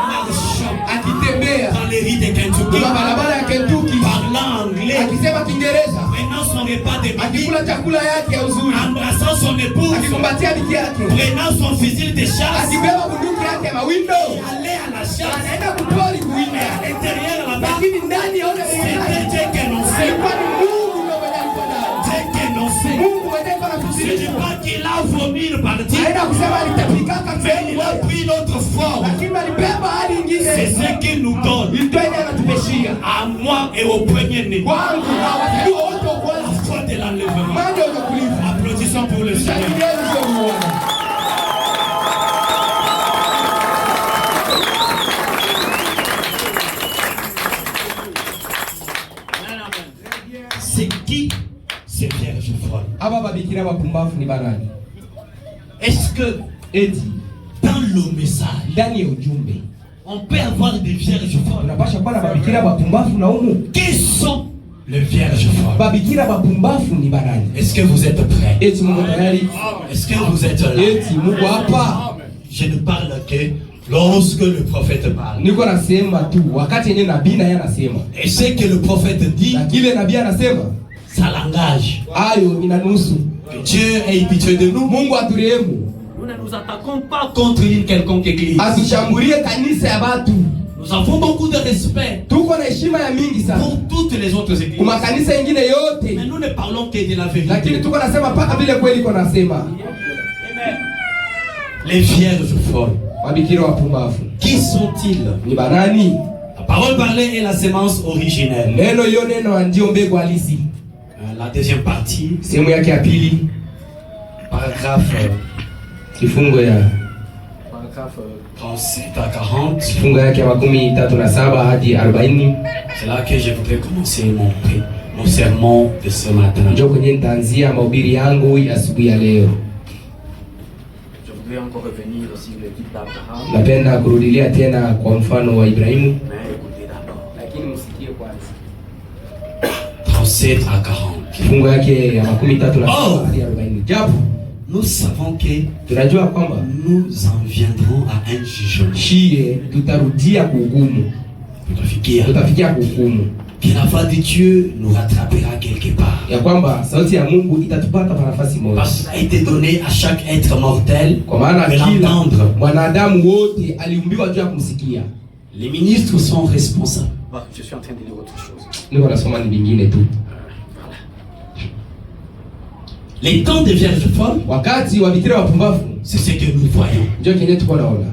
Marchant dans les rues de Kentucky, parlant anglais, prenant son repas de midi, embrassant son épouse, prenant son fusil de chasse, et aller à la chasse. Mais à l'intérieur là-bas, c'était Dieu que l'on sait. Ce n'est pas qu'il a vomi le parti, mais il a pris notre forme. C'est ce qu'il nous donne, à moi et au premier-né, la foi de l'enlèvement. Applaudissons pour le Seigneur. C'est qui ces vierges folles? Est-ce que dans le message, on peut avoir des vierges folles? Qui sont Les vierges folles. Babikira bapumbafu ni banani? Est-ce que vous êtes prêts? Eti Mungu tayari? Est-ce que vous êtes là? Eti Mungu hapa? Je ne parle que lorsque le prophète parle. Niko nasema tu wakati yenye nabii naye anasema. Et ce que le prophète dit, na kile nabii anasema, ça l'engage. Ayo inanusu. Que Dieu ait pitié de nous. Mungu aturehemu. Nous ne nous attaquons pas contre une quelconque église. Atushambulie kanisa ya batu. Nous avons beaucoup de respect tuko na heshima ya mingi sana pour toutes les autres églises. Kuma kanisa ingine yote. Mais nous ne parlons que de la vérité. Lakini tuko nasema paka vile kweli iko nasema. Les vierges folles. Wabikira wapumbavu. Qui sont-ils? Ni banani? La parole parlée est la sémence originelle. Neno yo neno ndio mbegu halisi. La deuxième partie, sehemu yake ya pili, paragraphe kifungo ya 37 à 40. Kifungo yake ya 37 hadi 40. C'est là que je voudrais commencer mon sermon de ce matin. Ndio kwenye nitaanzia mahubiri yangu ya asubuhi ya leo. Je voudrais encore revenir aussi sur le type d'Abraham. Napenda kurudilia tena kwa mfano wa Ibrahimu. Mais écoutez d'abord. Lakini msikie kwanza. 37 à 40. Kifungo yake ya 37 hadi 40. Japo nous savons que tunajua kwamba nous en viendrons à un jugement. Shie tutarudia kuhukumu. Tutafikia kuhukumu. Que la voix de Dieu nous rattrapera quelque part. Ya kwamba sauti ya Mungu itatupata kwa nafasi moja. Parce qu'il a été donné à chaque être mortel kwa maana de kila l'entendre. Mwanadamu wote aliumbiwa juu ya kumsikia. Les ministres sont responsables. Je suis en train de lire autre chose. Niko nasoma ni vingine tu. Les temps des vierges folles, wakati wa bikira wapumbavu, c'est ce que nous voyons. Ndio kenye tuko naona.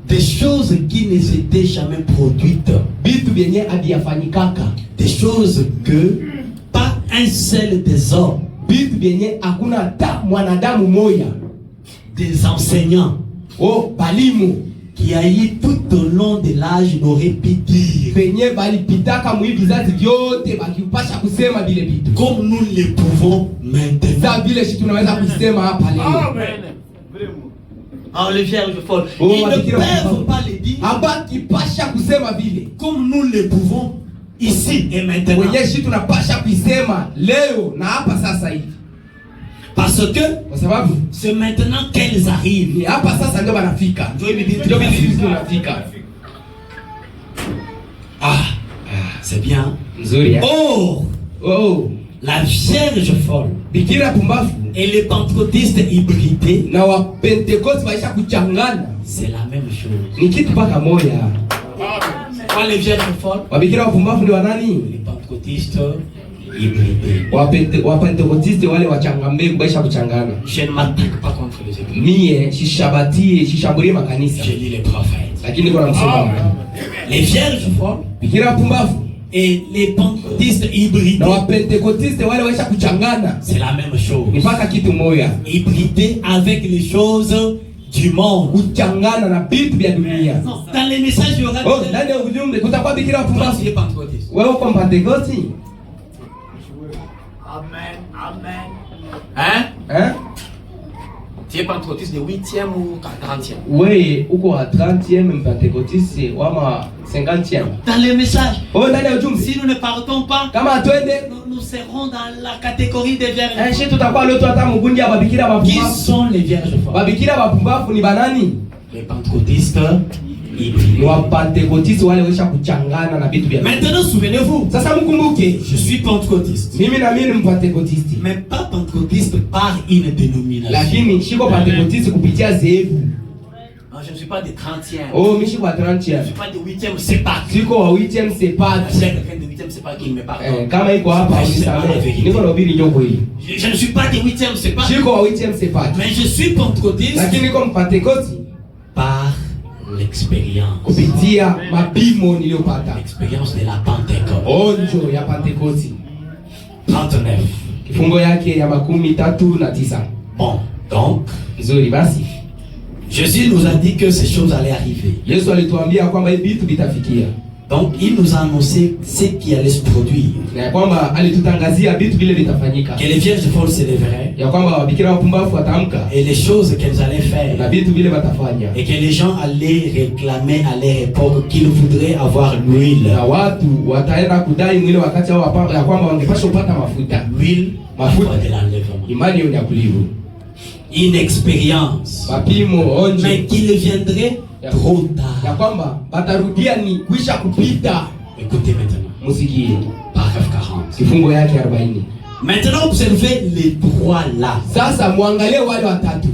Des choses qui ne s'étaient jamais produites. Bitu vyenye haviyafanyikaka. Des choses que pas un seul des hommes. Bitu vyenye hakuna hata mwanadamu moya. Des enseignants. Oh, balimu. Qui a eu tout au long de l'âge n'aurait pu dire. Penye balipitaka mwi vizazi vyote bakipasha kusema vile vitu. Comme nous le pouvons maintenant. Za vile shi tunaweza kusema hapa leo. Amen. Ah, les vierges folles. Oh, ils ne peuvent pas le dire. Abaki pasha kusema vile. Comme nous le pouvons ici et maintenant. Wenye shi tunapasha kusema leo na hapa sasa hivi. Parce que kwa sababu c'est maintenant qu'elles arrivent. Ni hapa sasa ndio banafika. Ndio bibi tunafika. C'est bien. Nzuri. Oh, la vierge folle. Bikira pumbafu. Et les pentecôtistes hybridés. Na wa Pentecoste waisha kuchangana. C'est la même chose. Ni kitu paka moja. Quand les vierges folles. Wa bikira pumbafu ndio nani? Les pentecôtistes hybridés. Wa Pentecoste wale wachangambe waisha kuchangana. Je ne m'attaque pas contre les églises. Mie shishambulie makanisa. Je lis les prophètes. Lakini kwa msoma. Les vierges folles. Bikira pumbafu. Et les pentecôtistes hybridés. Na wa Pentecoste wale waisha kuchangana. C'est la même chose. Ni paka kitu moja. Hybridés avec les choses du monde. Kuchangana na vitu vya dunia. Dans les messages il y aura. Oh, ndani ya ujumbe kutakuwa bikira pumbafu. Wewe uko Pentecoste? Amen. Hein? Tu es pentecôtiste de 8e ou 40e? Oui, uko à 30e Pentecôtiste ou à 50e. Dans les messages. Oh, ndani ya ujumbe. Si nous ne partons pas, kama twende, nous serons dans la catégorie des vierges. Chez tutakuwa leo hata mgungi ya babikira bapumbafu. Qui sont les vierges folles? Babikira bapumbafu ni banani? Les pentecôtistes. Ni wa Pentecoste wale waisha kuchangana na vitu vya. Maintenant souvenez-vous. Sasa mkumbuke, je suis pentecôtiste. Mimi na mimi ni Pentecoste. Mais pas pentecôtiste par une dénomination. Lakini shiko Pentecoste kupitia zehebu. Non, je ne suis pas de 30e. Oh, mimi shiko 30e. Je ne suis pas de 8e, c'est pas. Siko wa 8e c'est pas. C'est quelqu'un de 8e, c'est pas qui me parle. Kama iko hapa unisamehe. Niko na ubiri njoko hii. Je ne suis pas de 8e, c'est pas. Shiko wa 8e c'est pas. Mais je suis pentecôtiste. Lakini niko Pentecoste par l'expérience. Kupitia mapimo niliyopata. L'expérience de la Pentecôte. Onjo ya Pentecoste. 39. Kifungo yake ya 39. Bon, donc nzuri basi. Jésus nous a dit que ces choses allaient arriver. Yesu alituambia kwamba hivi vitu vitafikia. Donc il nous a annoncé ce qui allait se produire. Na kwamba alitutangazia vitu vile vitafanyika. Que les vierges folles se lèveraient. Ya kwamba bikira wapumbavu wataamka. Et les choses qu'elles allaient faire. Na vitu vile watafanya. Et que les gens allaient réclamer à leur époque qu'ils voudraient avoir l'huile. Na watu wataenda kudai mwile wakati wao ya kwamba wangepaswa kupata mafuta. L'huile, mafuta de l'enlèvement. Imani ya unyakulivu. Une expérience. Mapimo onje. Mais qu'il viendrait trop tard. Ya kwamba batarudia ni kuisha kupita. Écoutez maintenant. Musikie. Paragraphe 40. Kifungo yake 40. Maintenant observez les trois là. Sasa muangalie wale watatu.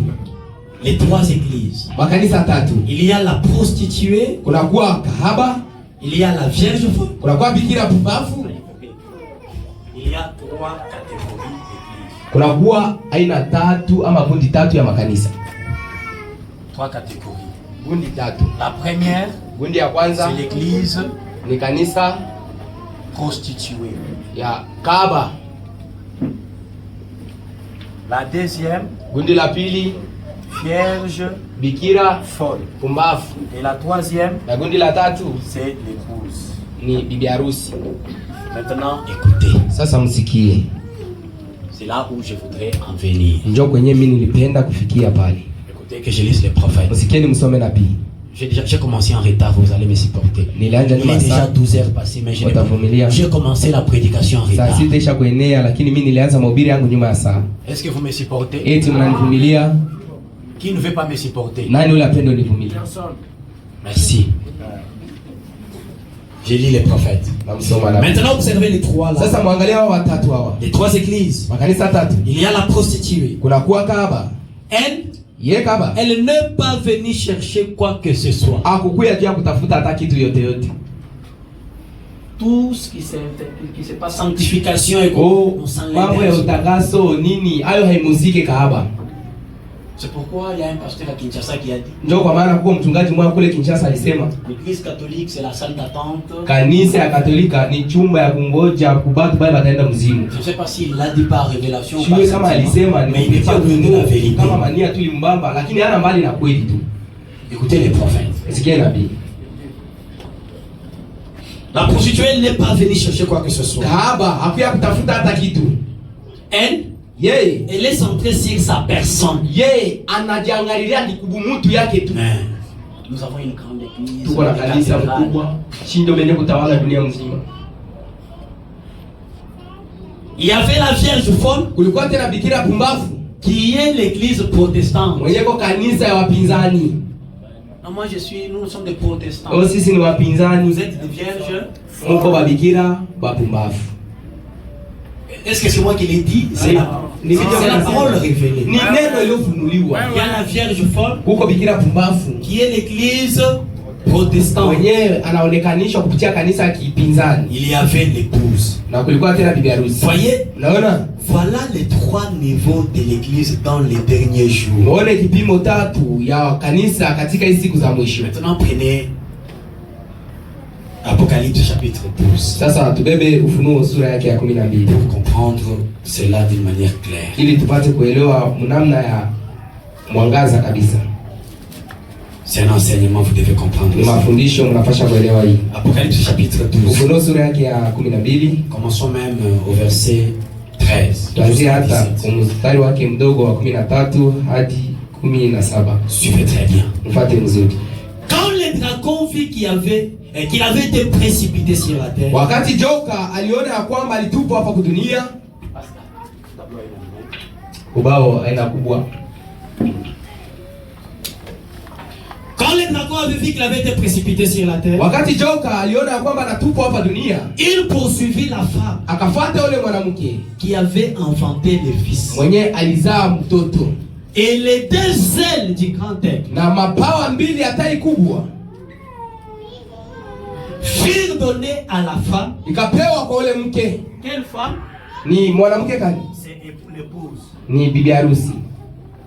Les trois églises. Makanisa tatu. Il y a la prostituée, Kuna kuwa kahaba, il y a la vierge folle. kuna kuwa bikira pumbavu, Il y a trois catégories d'églises. kuna kuwa aina tatu ama kundi tatu ya makanisa. Trois catégories. Kundi tatu. La première, Kundi ya kwanza c'est l'église ni kanisa prostituée. ya kahaba. La deuxième, Kundi la pili vierge bikira folle. pumbavu. Et la troisième, Na kundi la tatu c'est l'épouse. ni bibi harusi. Maintenant, écoutez. Sasa msikie. C'est là où je voudrais en venir. Njoo kwenye mimi nilipenda kufikia pale. Écoutez que je lise les prophètes. Msikieni msome nabii. J'ai commencé en retard, vous allez me supporter. Il est déjà 12 heures passées, mais j'ai commencé la prédication en retard. Saa sita isha kuenea, lakini mimi nilianza mahubiri yangu nyuma ya saa. Est-ce que vous me supportez? Eti mnanivumilia? Qui ne veut pas me supporter? Nani yule apende univumilie? Merci. Je lis les prophètes. Maintenant, observez les trois là. Sasa muangalia hao watatu hawa. Les trois églises. Makanisa tatu. Il y a la prostituée. Kuna kuwa kahaba. Elle n'est pas venue chercher quoi que ce soit. Hakukuja tu kutafuta hata kitu yote yote. Tout ce qui se passe, sanctification et on s'enlève. Mambo ya utakaso nini? Hayo haimuzike kahaba. C'est pourquoi il y a un pasteur à Kinshasa qui a dit. Ndio kwa maana kwa mchungaji mmoja kule Kinshasa alisema, l'église catholique c'est la salle d'attente. Kanisa ya Katolika ni chumba ya kungoja kubaki bali bataenda mzimu. Je ne sais pas s'il l'a dit par révélation ou par sentiment. Kama alisema mais il n'est pas loin de la vérité. Kama mania tu limbamba lakini hana mbali na kweli tu. Écoutez les prophètes. Sikia nabii. La prostituée n'est pas venue chercher quoi que ce soit. Kahaba hakuya kutafuta hata kitu. Elle est centrée sur sa personne. Anajiangalilia ni kubumutu yake tu. Nous avons une grande église. Tuko na kanisa kubwa. Shindo lenye kutawala dunia mzima. Il y avait la vierge folle. Kulikuwa tena bikira pumbavu. Qui est l'église protestante. Mwenye ko kanisa ya wapinzani. Non, nous sommes des protestants. Sisi ni wapinzani. Vous êtes des vierges. Mko babikira bapumbavu. Est-ce que c'est moi qui l'ai dit? C'est la parole révélée. Ni neno iliyofunuliwa. Il y a la vierge folle. Huko bikira pumbavu. Qui est l'église protestante. Mwenyewe anaonekanishwa kupitia kanisa ya kipinzani. Il y avait l'épouse. Na kulikuwa tena bibi harusi. Voyez? Unaona? Voilà les trois niveaux de l'église dans les derniers jours. Muone kipimo tatu ya kanisa katika hizi siku za mwisho. Maintenant prenez Apocalypse chapitre 12. Sasa tubebe Ufunuo sura yake ya 12 pour comprendre cela d'une manière claire. Ili tupate kuelewa namna ya mwangaza kabisa. C'est un enseignement, vous devez comprendre. Ni mafundisho mnapaswa kuelewa hii. Apocalypse chapitre 12. Ufunuo sura yake ya 12. Commençons même au verset 13. Tuanzie hata mstari wake mdogo wa 13 hadi 17. Suivez très bien. Mfuate mzuri. Quand le dragon vit qu'il avait été précipité sur la terre. Wakati joka aliona ya kwamba alitupwa hapa kudunia. Ubao aina kubwa. Quand le dragon avait vu qu'il avait été précipité sur la terre. Wakati joka aliona ya kwamba anatupwa hapa dunia. Il poursuivit la femme. Akafuata yule mwanamke qui avait inventé le fils. Mwenye alizaa mtoto. Et les deux ailes du grand aigle. Na mabawa mbili ya tai kubwa. Furent données à la femme. Ikapewa kwa ule mke. Quelle femme? Ni mwanamke gani? C'est l'épouse. Ni bibi harusi.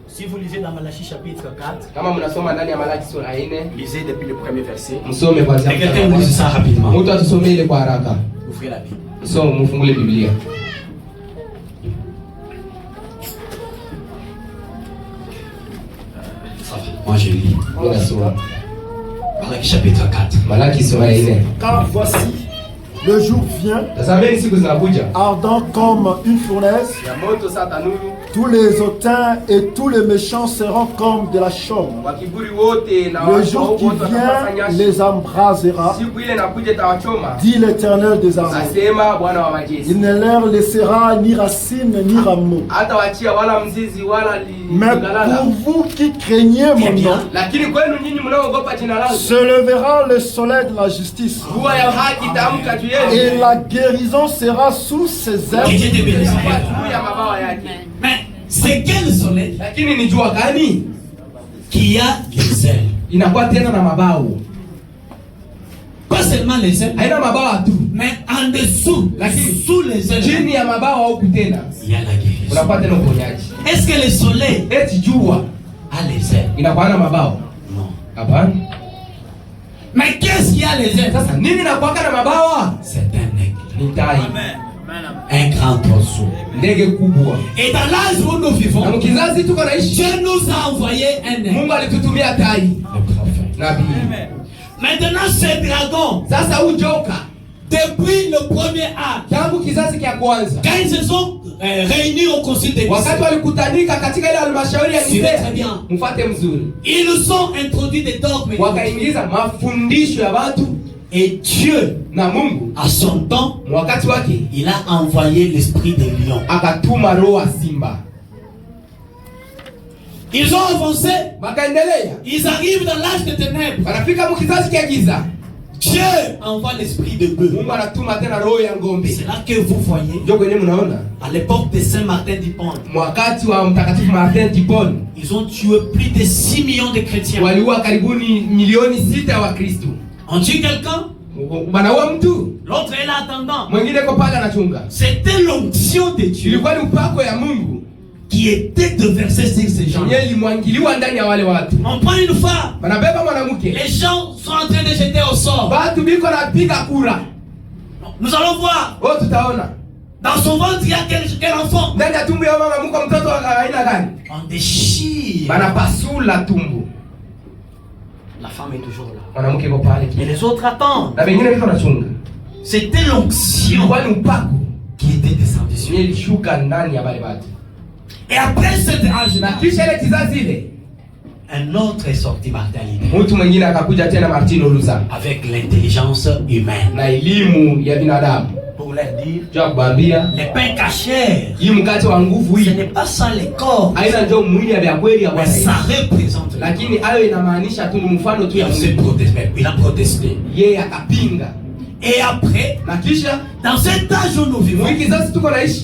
Si vous lisez dans Malachie chapitre 4, kama mnasoma ndani ya Malaki sura 4, lisez depuis le premier verset. Msome kwanza. Quelqu'un nous dit ça rapidement. Mtu atusomee ile kwa haraka. Ouvrez la Bible. So mfungule Biblia. Moi je lis. Ninasoma. Malaki chapitre 4. Malaki sura ya 4. Car voici, le jour vient, ardent comme une fournaise. Tous les hautains et tous les méchants seront comme de la chaume. Le jour qui vient les embrasera, dit l'Éternel des armées. Il ne leur laissera ni racine ni rameau. Mais pour vous qui craignez mon nom, se lèvera le soleil de la justice. Et la guérison sera sous ses ailes. Mais c'est quel soleil qui a les ailes? Pas seulement les ailes, mais en dessous, sous les ailes, il y a la guérison. Est-ce que le soleil a les ailes? Non. Mais qu'est-ce qu'il y a les ailes? C'est un aigle. Un grand oiseau. Et dans l'âge où nous vivons, Dieu nous a envoyé un aigle. Le prophète. Maintenant ce dragon, depuis le premier acte, quand ils se sont réunis au concile des ils nous ont introduit des dogmes. Et Dieu, à son temps, il a envoyé l'esprit des lions. Ils ont avancé. Ils arrivent dans l'âge de ténèbres. Dieu envoie l'esprit de bœuf. C'est là que vous voyez, à l'époque de Saint-Martin d'Hippone, ils ont tué plus de 6 millions de chrétiens. On tue quelqu'un, l'autre est là attendant. C'était l'onction de Dieu qui était de verser sur ces gens. On prend une femme, les gens sont en train de jeter au sort. Nous allons voir. Dans son ventre, il y a quel enfant? On déchire. La femme est toujours là. Et les autres attendent. C'était l'onction qui était descendue sur eux. Et après cet âge-là, un autre est sorti, Martin Luther, avec l'intelligence humaine. Pour leur dire, les pains cachés, ce n'est pas ça les corps, mais ça représente. Il a protesté. Et après, dans cet âge où nous vivons,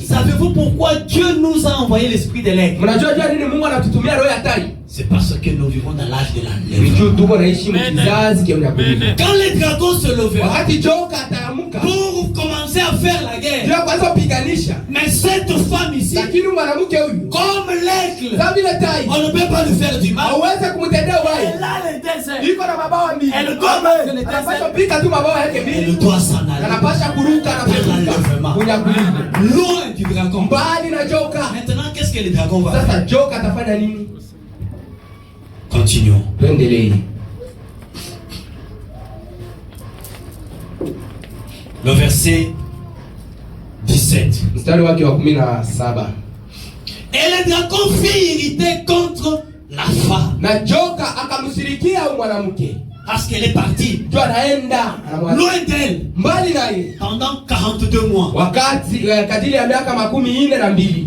savez-vous pourquoi Dieu nous a envoyé l'esprit de l'aigle? C'est parce que nous vivons dans l'âge de la lèvre. Quand les dragons se levèrent pour commencer à faire la guerre, mais cette femme ici, comme l'aigle, on ne peut pas lui faire du mal. Elle a les deux ailes. Elle doit mettre les deux ailes. Elle doit s'en aller. Loin du dragon. Maintenant, qu'est-ce que le dragon va faire? Continuons. Le verset 17. Et le dragon fit irriter contre la femme, parce qu'elle est partie loin d'elle pendant 42 mois.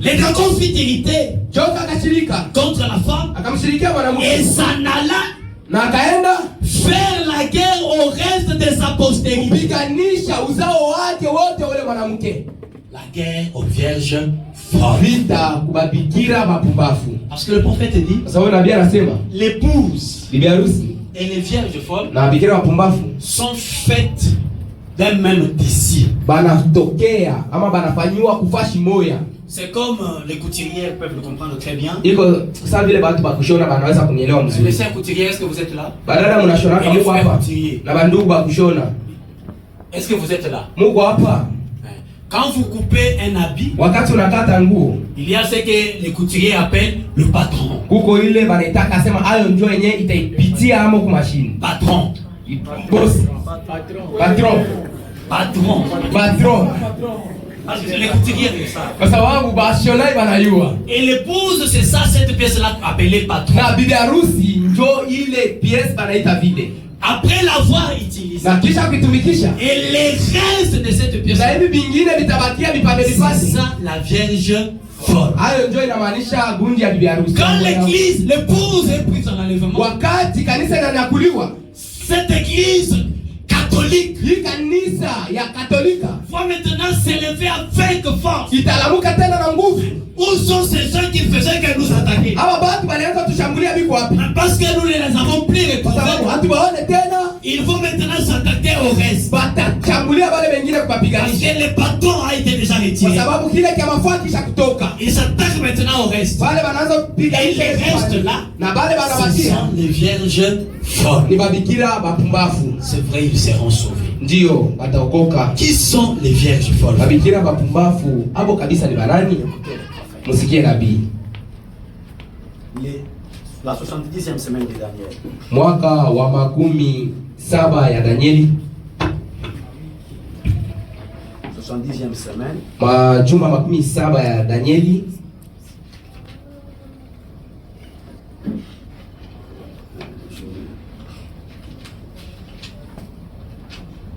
Le dragon fit irriter contre la femme et s'en alla faire la guerre au reste de sa postérité. La guerre aux vierges folles. Parce que le prophète dit, l'épouse et les vierges folles sont faites d'un même tissu. C'est comme les couturiers peuvent le comprendre très bien. Les sœurs couturiers, est-ce que vous êtes là? Est-ce que vous êtes là? Quand vous coupez un habit, il y a ce que les couturiers appellent le patron. Patron. boss, patron. Parce que c'est les couturiers de ça. Kwa sababu bashonai banayua. Et l'épouse, c'est ça, cette pièce-là appelée patron. Na bibi harusi njo ile pièce banaita vile. Après l'avoir utilisée, Na kisha kuitumikisha. et les restes de cette pièce, Na hivi vingine vitabakia vipande c'est vipande. ça la Vierge folle. Hayo ndio inamaanisha gundi ya bibi harusi. Quand l'église, l'épouse est prise en enlèvement, Wakati kanisa inanyakuliwa, cette église catholique hii kanisa ya Katolika va maintenant s'élever avec force. italamuka tena na nguvu. Où sont ces gens qui faisaient que nous attaquer? Hawa watu walianza tushambulia biko wapi? Parce que nous ne les avons plus Kwa sababu retrouvés. hatu waone tena Il faut maintenant s'attaquer au reste. batashambulia wale wengine Parce kupapiganisha. que le bâton a été déjà Kwa retiré. sababu kile kia mafua kisha kutoka. Il s'attaque maintenant au reste. Wale wanaanza Et kupiganisha les restes là, na wale ce wanabakia sont les vierges folles. ni babikira bapumbafu. C'est vrai, ils seront sauvés. Ndio wataokoka. Qui sont les vierges folles? Babikira bapumbafu hapo kabisa ni banani? Musikie nabii. La 70e semaine de Daniel. Mwaka wa 17 ya Danieli, 70e semaine. majuma 17 ya Danieli.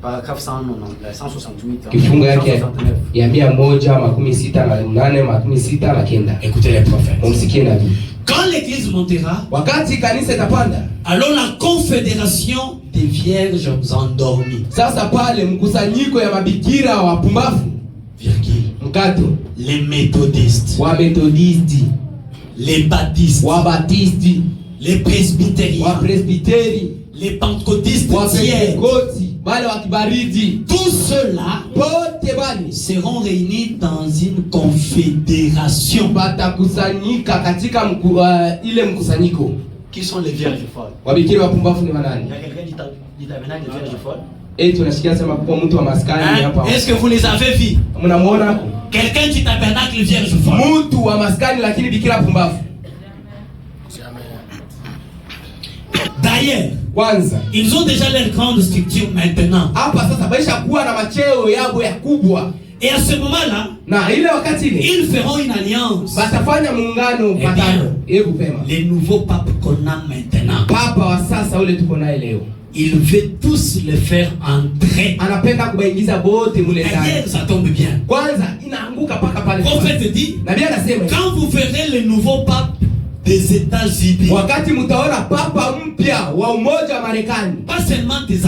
Paragraphe 168. Kifungo yake ya 168 Écoutez les prophètes. Mumsikie nabii. Quand l'église montera, Wakati kanisa itapanda, alors la confédération des vierges endormies, sasa pale mkusanyiko ya mabikira wapumbafu, virgule, mkato, les méthodistes, wa Methodisti, les baptistes, wa Batisti, les wa presbytériens, Presbiteri, les pentecôtistes wa tiers, Pentekoti, wale wa Kibaridi, tous ceux-là pote bali seront réunis dans une confédération. batakusanyika katika ile mkusanyiko. Qui sont les vierges folles? Wabikira wapumbafu ni wanani? Il y a quelqu'un dit tabernacle des vierges folles? Tunasikia sema kwa mtu wa maskani hapa. Hein? Est-ce que vous les avez vus? Mnamuona hapo? Quelqu'un du tabernacle vierge folle. Mtu wa maskani lakini bikira pumbafu. D'ailleurs, Kwanza, ils ont déjà leur grande structure maintenant. hapa sasa baisha kuwa na macheo yao ya kubwa. Et à ce moment-là, Na ile wakati ile ils feront une alliance. batafanya muungano Eh bien, patano. Hebu pema. Les nouveaux papes qu'on a maintenant, Papa wa sasa ule tuko naye leo. il veut tous les faire entrer. Anapenda kubaingiza bote mule ndani. D'ailleurs, ça tombe bien. Kwanza inaanguka paka pale. Le prophète dit, Nabii anasema quand vous verrez le nouveau pape des États-Unis, wakati mtaona papa mpya wa umoja wa Marekani, pas seulement des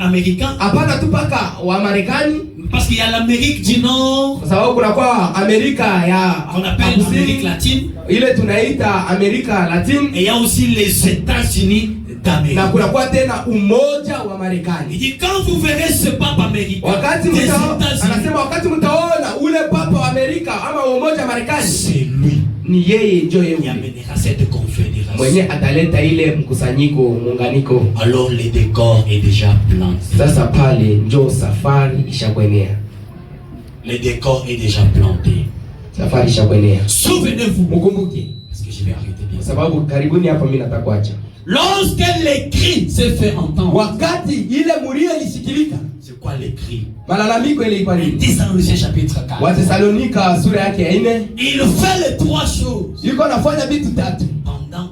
Américains, hapana tu paka wa Marekani, parce qu'il y a l'Amérique du Nord, kwa sababu kuna kwa Amerika ya qu'on appelle kusini, l'Amérique latine, ile tunaita Amerika Latine, et il y a aussi les États-Unis d'Amérique. na kuna kwa tena umoja wa Il Marekani. dit, quand vous verrez ce pape américain Wakati des mtaona, États-Unis, anasema wakati mtaona ule papa wa Amerika ama wa umoja wa Marekani, c'est lui ni yeye ndio qui yeye amènera cette confédération. mwenye ataleta ile mkusanyiko, muunganiko. Alors le décor est déjà planté. Sasa pale njo safari ishakwenea, Le décor est déjà planté. safari ishakwenea. Souvenez-vous, Mkumbuke, parce que je vais arrêter bien kwa ça. sababu karibuni hapa mimi nataka kuacha. Lorsque les cris se fait entendre, Wakati ile mulio ilisikilika, c'est quoi les cris? malalamiko ile ilikuwa nini? Thessaloniciens chapitre 4. Wathesalonika sura yake ya 4, Il fait les trois choses yuko anafanya vitu tatu pendant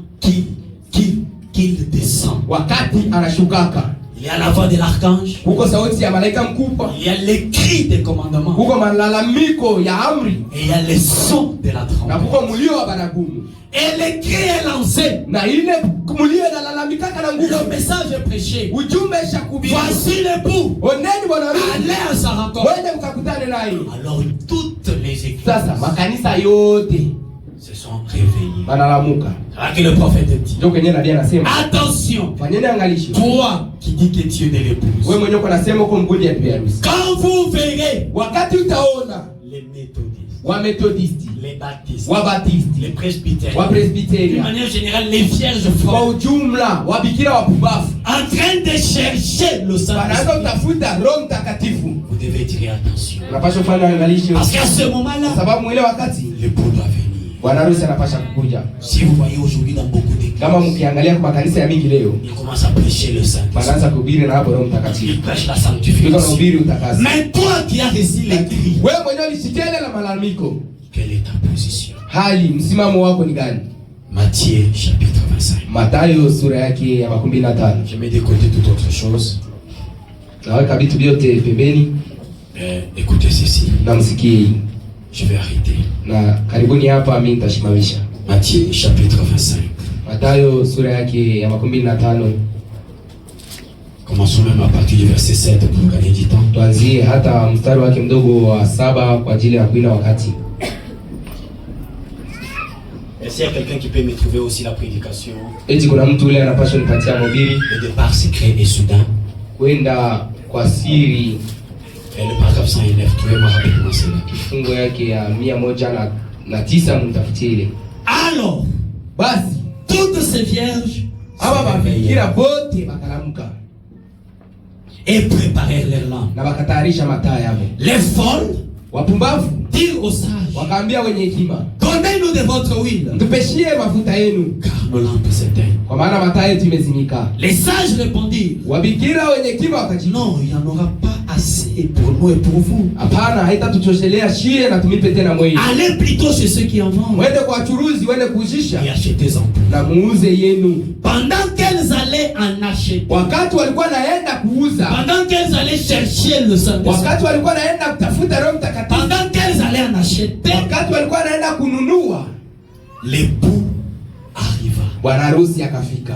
qu'il descend. wakati anashukaka. Il y a la voix de l'archange, Huko sauti ya malaika mkubwa, il y a les cris des commandements, huko malalamiko ya amri, et il y a les sons de la na trompette. huko mulio wa baragumu, Et le cri est lancé. na ile mulio inalalamikaka na Le nguvu. message est prêché. Ujumbe ishakubiri. Voici l'époux. Oneni bwana harusi, Allez à sa rencontre. wende mkakutane naye. Alors toutes les églises Sasa makanisa yote se sont réveillées. banalamuka. Alors que le prophète dit, Ndio kwenye nabii anasema, attention, fanyeni angalisho. toi qui dis que tu es de l'épouse, Wewe mwenyewe uko nasema uko mgodi ya bibi harusi. quand vous verrez Wakati utaona les méthodistes, wa Methodisti, les baptistes, wa Batisti, les presbytériens, wa d'une Presbiteria, manière générale les vierges kwa folles, ujumla wabikira wapumbavu en train de chercher le wanaanza Saint-Esprit, kutafuta Roho Mtakatifu, vous devez tirer attention. unapaswa kufanya angalisho, Parce qu'à ce kwa moment-là, sababu mwile wakati l'époux doit venir. bwana harusi anapasha kukuja. Si vous voyez aujourd'hui dans beaucoup d'églises, Kama mkiangalia kwa makanisa ya mingi leo, il commence à prêcher le Saint-Esprit. wanaanza kuhubiri na hapo Roho Il Mtakatifu. prêche la Ndio sanctification. anahubiri utakaso. Mais toi qui as reçu les cris, Wewe mwenyewe ulisikia ile la malalamiko. quelle est ta position? Hali msimamo wako ni gani? Matthieu chapitre 25. Mathayo sura yake ya 25. Je mets de côté toute autre chose. Naweka vitu vyote pembeni Écoutez ceci. na msikie. Je vais arrêter. Na karibuni hapa mimi nitashimamisha. Matthieu chapitre 25. Mathayo sura yake ya 25. Commençons même à partir du verset 7 pour gagner du temps. Tuanzie hata mstari wake mdogo wa 7 kwa ajili ya kuina wakati. Est-ce qu'il y a quelqu'un qui peut me trouver aussi la prédication? Eti kuna mtu yule anapaswa nipatia mahubiri Le départ secret et soudain. kwenda kwa siri. Et le paragraphe 109, trouvez-moi rapidement cela. Kifungo yake ya 109 mtafutie ile. Alors, Basi toutes ces vierges aba babikira bote bakalamuka et préparèrent leurs lampes. na bakatayarisha mataa yao. Les folles Wapumbavu dirent aux sages, wakaambia wenye hekima, donnez-nous de votre huile, mtupeshie mafuta yenu, car nos lampes s'éteignent. kwa maana mataa yetu imezimika. Les sages répondirent, Wabikira wenye hekima wakajibu, non, il n'y en aura pas assez pour nous et pour vous. hapana, haitatutoshelea shie na tumipe tena mwezi. Allez plutôt chez ceux qui en vendent Mwende kwa wachuruzi, wende kuuzisha et achetez-en plus. na muuze yenu. Pendant qu'elles allaient en acheter, Wakati walikuwa naenda kuuza, pendant qu'elles allaient chercher le Saint-Esprit, wakati walikuwa naenda kutafuta Roho Mtakatifu, pendant qu'elles allaient en acheter, wakati walikuwa naenda kununua, l'époux arriva. bwana harusi akafika.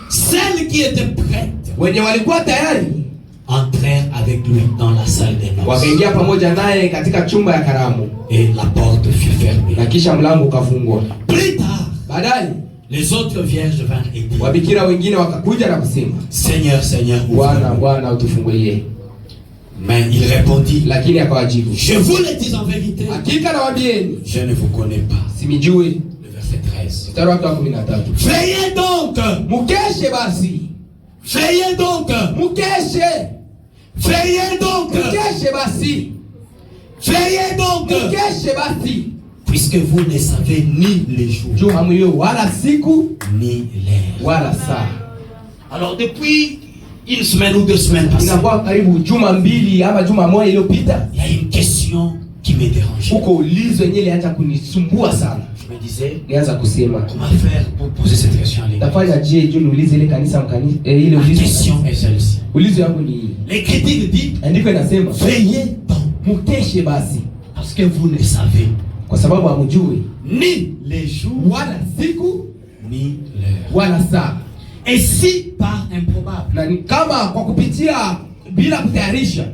Celles qui étaient prêtes Wenye walikuwa tayari entrèrent avec lui dans la salle des noces. wakaingia pamoja naye katika chumba ya karamu, Et la porte fut fermée. na kisha mlango ukafungwa. Plus tard, Baadaye les autres vierges vinrent et dirent, wabikira wengine wakakuja na kusema, Seigneur, Seigneur, Bwana, ouvre-nous. Bwana utufungulie. Mais il répondit, Lakini akawajibu, je vous le dis en vérité, hakika nawaambieni, je ne vous connais pas. simijui. Le verset 13. Mstari wake wa 13. Veillez donc, Mukeshe basi, veillez donc, mukeshe, veillez donc, mukeshe basi, veillez donc, mukeshe basi, puisque vous ne savez ni les jours, juu hamjui wala siku ni l'heure. wala saa. Alors depuis une semaine ou 2 semaines passées, Inakuwa karibu juma mbili ama juma moja iliyopita, il y a une question qui me dérangeait. huko ulizo yenyewe ilianza kunisumbua sana. Je me disais, Nianza kusema, comment faire pour poser cette question à l'église? tafanya je juu niulize ile kanisa ile La ulizo. question est celle-ci. Ulizo yangu ni hii. Les critiques disent, Andiko inasema, veillez donc, mukeshe basi, parce que vous ne savez kwa sababu hamjui ni les jours, wala siku ni l'heure. wala saa. Et si par improbable, Na ni kama kwa kupitia bila kutayarisha,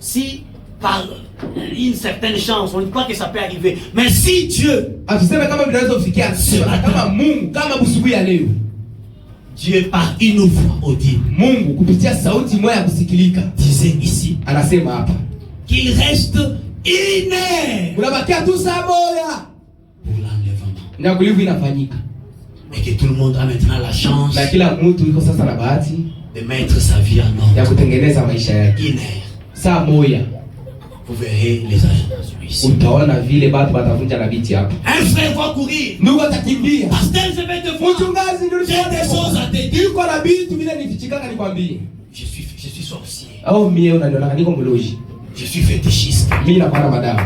si par une certaine chance, on croit que ça peut arriver, mais si Dieu, atuseme kama vinaweza kufikia kama Mungu, kama busubuhi ya leo, Dieu par une voix audible, Mungu kupitia sauti moja ya kusikilika disait ici, anasema hapa, qu'il reste une heure unabakia tu saa moja pour l'enlèvement. nyakulivu inafanyika, Et que tout le monde a maintenant la chance na kila mtu iko sasa na bahati de mettre sa vie en ya ordre. kutengeneza maisha yake. Une heure. Saa moja Vous verrez les agents ici. utaona vile batu batavunja na biti hapa, Un frère va courir. ndugu atakimbia, Pasteur, je vais te voir. mchungazi ndio J'ai des choses à te dire. iko na bitu vile nifichikaka nikwambie, Je suis sorcier. au mie unaniona niko mloji, Je suis fétichiste. mimi napana madawa,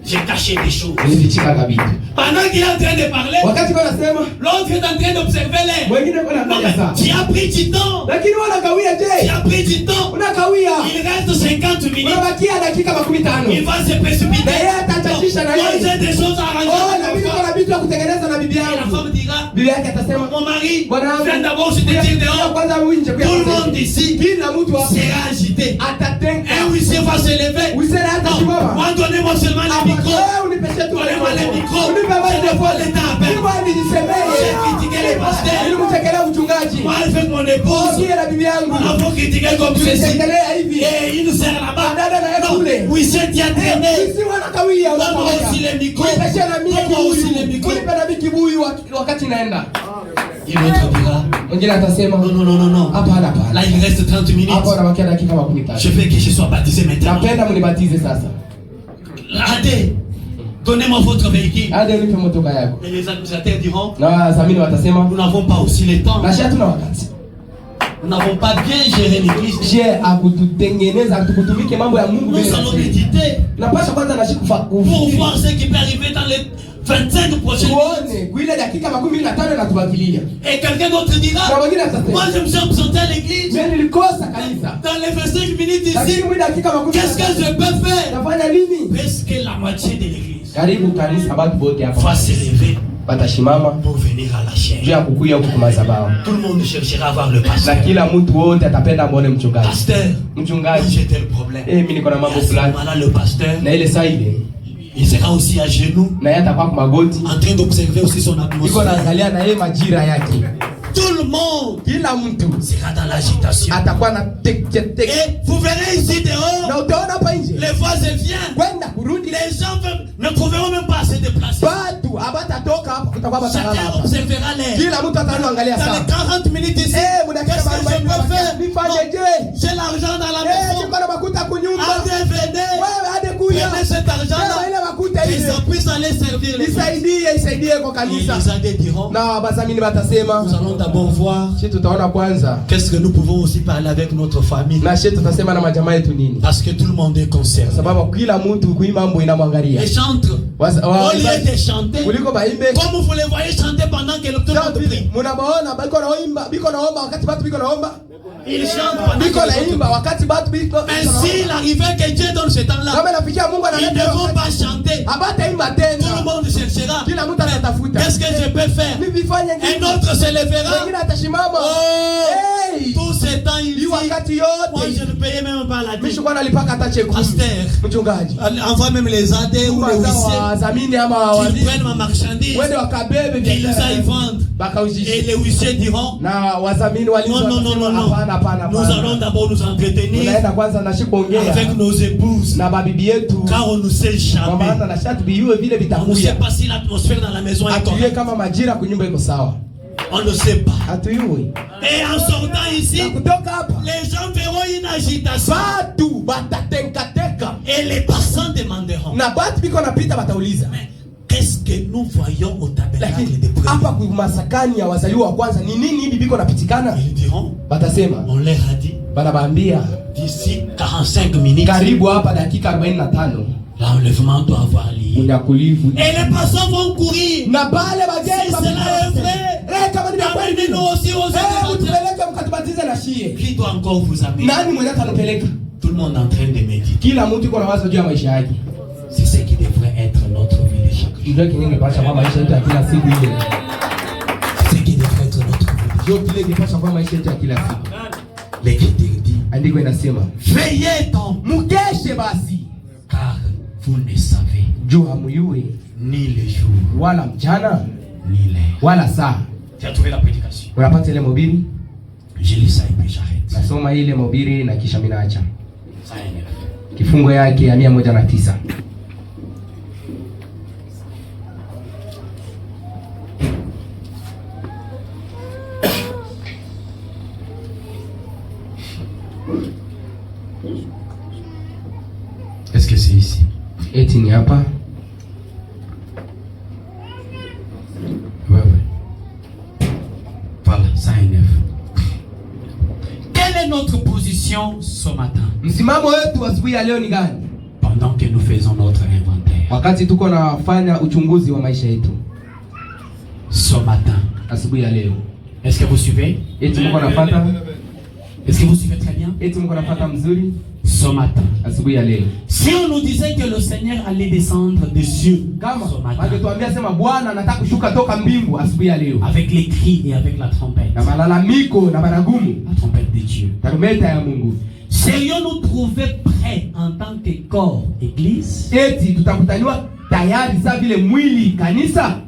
J'ai caché des choses. nifichikaka bitu. Pendant qu'il est en train de parler, Wakati kwa nasema l'autre est en train d'observer l'air. wengine kwa Non, naangalia saa, mais tu as pris du temps. lakini wanakawia. Tu Je, as pris du temps. unakawia? Il reste 50 minutes. Unabakia dakika 15. Il va se précipiter. Na yeye atachachisha na Moi, yeye. j'ai des choses à Oh, arranger. na mimi niko na vitu ya kutengeneza na bibi Et la yangu. femme dira, Bibi yake atasema, mon mari, bwana wangu, viens d'abord, je te tire dehors. kwanza winje kwa Tout le monde ici kila mtu hapa sera agité. atatenga. Un huissier va se lever. Wisela hata Non, simama. moi, donnez-moi seulement le Hapa micro. wewe unipeshe tu Donnez-moi le micro. Unipe basi Je ne vois ndio. l'état à peine. Mimi hadi nisemee. J'ai critiqué les pasteurs. Ili mtekelea uchungaji. Moi, avec mon épouse, Ongea na bibi yangu. on a beau critiquer comme ceci. Tutekelea hivi. Et il nous sert là-bas. Dada na yeye Non, kule. huissier, tu as traîné. Sisi wanakawia Donne-moi aussi les micros. Unipeshe na mimi Donne-moi aussi les kibuyu. micros. Unipe na mimi kibuyu wakati naenda. Il l'autre dira, Mwingine atasema, non, non, non, non, non. hapana hapana. Là, il reste 30 minutes. Hapo nabakia dakika Je 15. veux que je sois baptisé maintenant. Napenda mnibatize sasa. Regardez. Donnez-moi votre véhicule. Et les administrateurs diront, nous n'avons pas aussi le temps. Nous n'avons pas bien géré l'église. Nous allons méditer pour voir ce qui peut arriver dans les 25 prochaines minutes. Et quelqu'un d'autre dira, moi je me suis absenté à l'église dans les 25 minutes ici. Qu'est-ce que je peux faire? Presque la moitié de l'église va se lever pour venir à la chair. Tout le monde cherchera à voir le pasteur. Pasteur, j'ai tel problème. Et à ce moment-là, le pasteur, il sera aussi à genoux, en train d'observer aussi son atmosphère. Tout le monde sera dans l'agitation. Et vous verrez ici dehors, les voix viennent. Les gens ne trouveront même pas à se déplacer. Chacun observera l'air. Dans les 40 minutes ici, qu'est-ce que je peux faire? J'ai l'argent dans la maison. Prenez cet argent-là. Ils puissent aller servir les gens. Les adés diront, nous allons d'abord voir qu'est-ce que nous pouvons aussi parler avec notre famille. Parce que tout le monde est concerné. Les chantres, au lieu de chanter, comme vous les voyez chanter pendant que tout le monde prie, ils chantent. Ainsi, il arrivait que Dieu donne ce temps-là. Ils ne vont pas chanter. Tout le monde cherchera. Qu'est-ce que je peux faire? Un autre se lèvera. Tout ce temps, il dit, moi je ne payais même pas la dîme. Pasteur, envoie même les adés ou les huissiers qui prennent ma marchandise, qu'ils aillent vendre. Et les huissiers diront, non, nous allons d'abord nous entretenir avec nos épouses, car on ne sait jamais. On ne sait pas si l'atmosphère dans la maison est correcte. On ne sait pas. Et en sortant ici, les gens verront une agitation. Et les passants demanderont, mais qu'est-ce que nous voyons au tabernacle de prière? Ils diront, on leur a dit, d'ici 45 minutes, l'enlèvement doit avoir lieu. Et les passants vont courir. Si cela est vrai, amenez-nous aussi aux qui doit encore vous amener? Tout le monde est en train de méditer. C'est ce qui devrait être notre vie de chaque jour. C'est ce qui devrait être notre vie de chaque jour. L'Écriture dit, veillez donc, car vous ne savez ni le jour, ni l'heure. Tu as trouvé la prédication? Je lis ça et puis j'arrête. Nasoma ile mhubiri na kisha minaacha. Ça énerve. Kifungo yake ya 109. Est-ce que c'est ici? Eti ni hapa? Ouais. Voilà, ça énerve. Quelle est notre position ce matin? Msimamo wetu asubuhi ya leo ni gani? Pendant que nous faisons notre inventaire. Wakati tuko nafanya uchunguzi wa maisha yetu. Ce matin. Asubuhi ya leo. Est-ce que vous suivez? Eti mko nafuata? Est-ce que vous suivez très bien? Eti mko nafuata mzuri? Ce matin. Asubuhi ya leo. Si on nous disait que le Seigneur allait descendre des cieux ce matin, angetuambia sema Bwana anataka kushuka toka mbingu asubuhi ya leo. Avec les cris et avec la trompette. Na malalamiko na baragumu. La trompette de Dieu. Tarumbeta ya Mungu. Serions-nous trouvés prêts en tant que corps, église? Eti tutakutaniwa tayari sa vile mwili kanisa?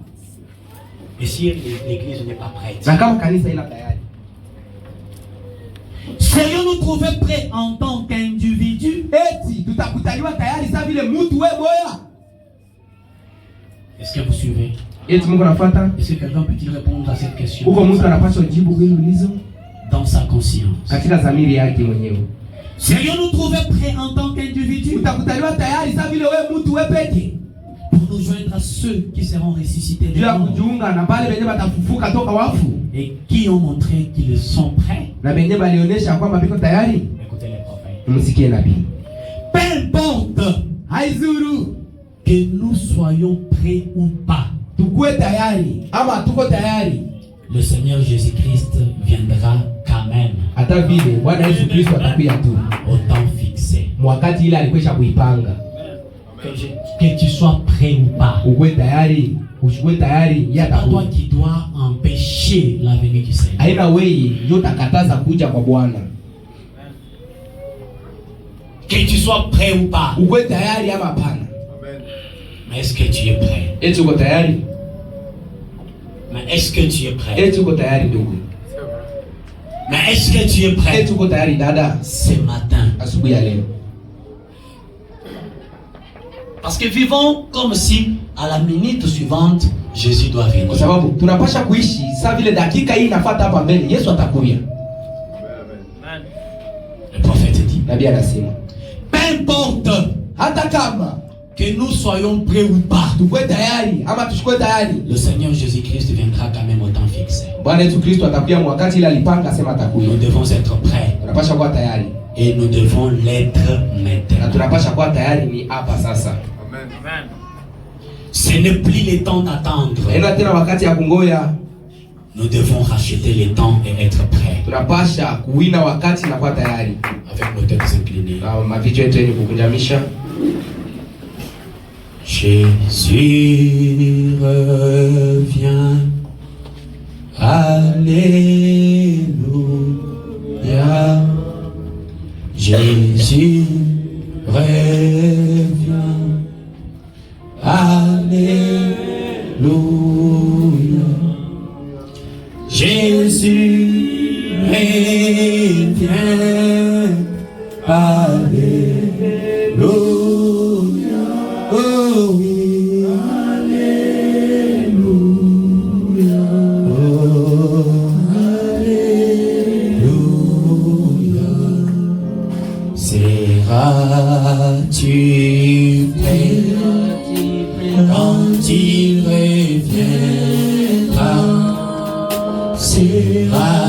Et si l'église n'est pas prête? Na kama kanisa ina tayari. Serions-nous trouvés prêts en tant qu'individu? Eti tutakutaniwa tayari sa vile mtu wewe moya? Est-ce que vous suivez? Eti Mungu anafuata? Est-ce que quelqu'un peut-il répondre à cette question? Uko mtu anapaswa jibu hilo ulizo? Dans sa conscience. Katika dhamiri yake mwenyewe. Serions-nous trouvés prêts en tant qu'individu? Tutakutaniwa tayari sa vile wewe mtu wewe peke? Pour nous ceux qui seront ressuscités des morts. Et qui ont montré qu'ils sont prêts. Écoutez les prophètes. Peu importe que nous soyons prêts ou pas, le Seigneur Jésus-Christ viendra quand même au temps fixé. Que tu sois prêt ou pas, c'est pas toi qui dois empêcher la venue du Seigneur. Que tu sois prêt ou pas, mais est-ce que tu es prêt? Mais est-ce que tu es prêt? Mais est-ce que tu es prêt? Ce matin. Parce que vivons comme si à la minute suivante Jésus doit venir. Le prophète dit, peu importe que nous soyons prêts ou pas, le Seigneur Jésus-Christ viendra quand même au temps fixé. Nous devons être prêts. Et nous devons l'être maintenant. Ce n'est plus le temps d'attendre. Nous devons racheter le temps et être prêts. Avec nos têtes inclinées. Jésus revient. Alléluia. Jésus revient. Alléluia. Jésus revient. Alléluia. Oh oui. Alléluia. Oh, Alléluia. Seras-tu prêt quand il reviendra? Seras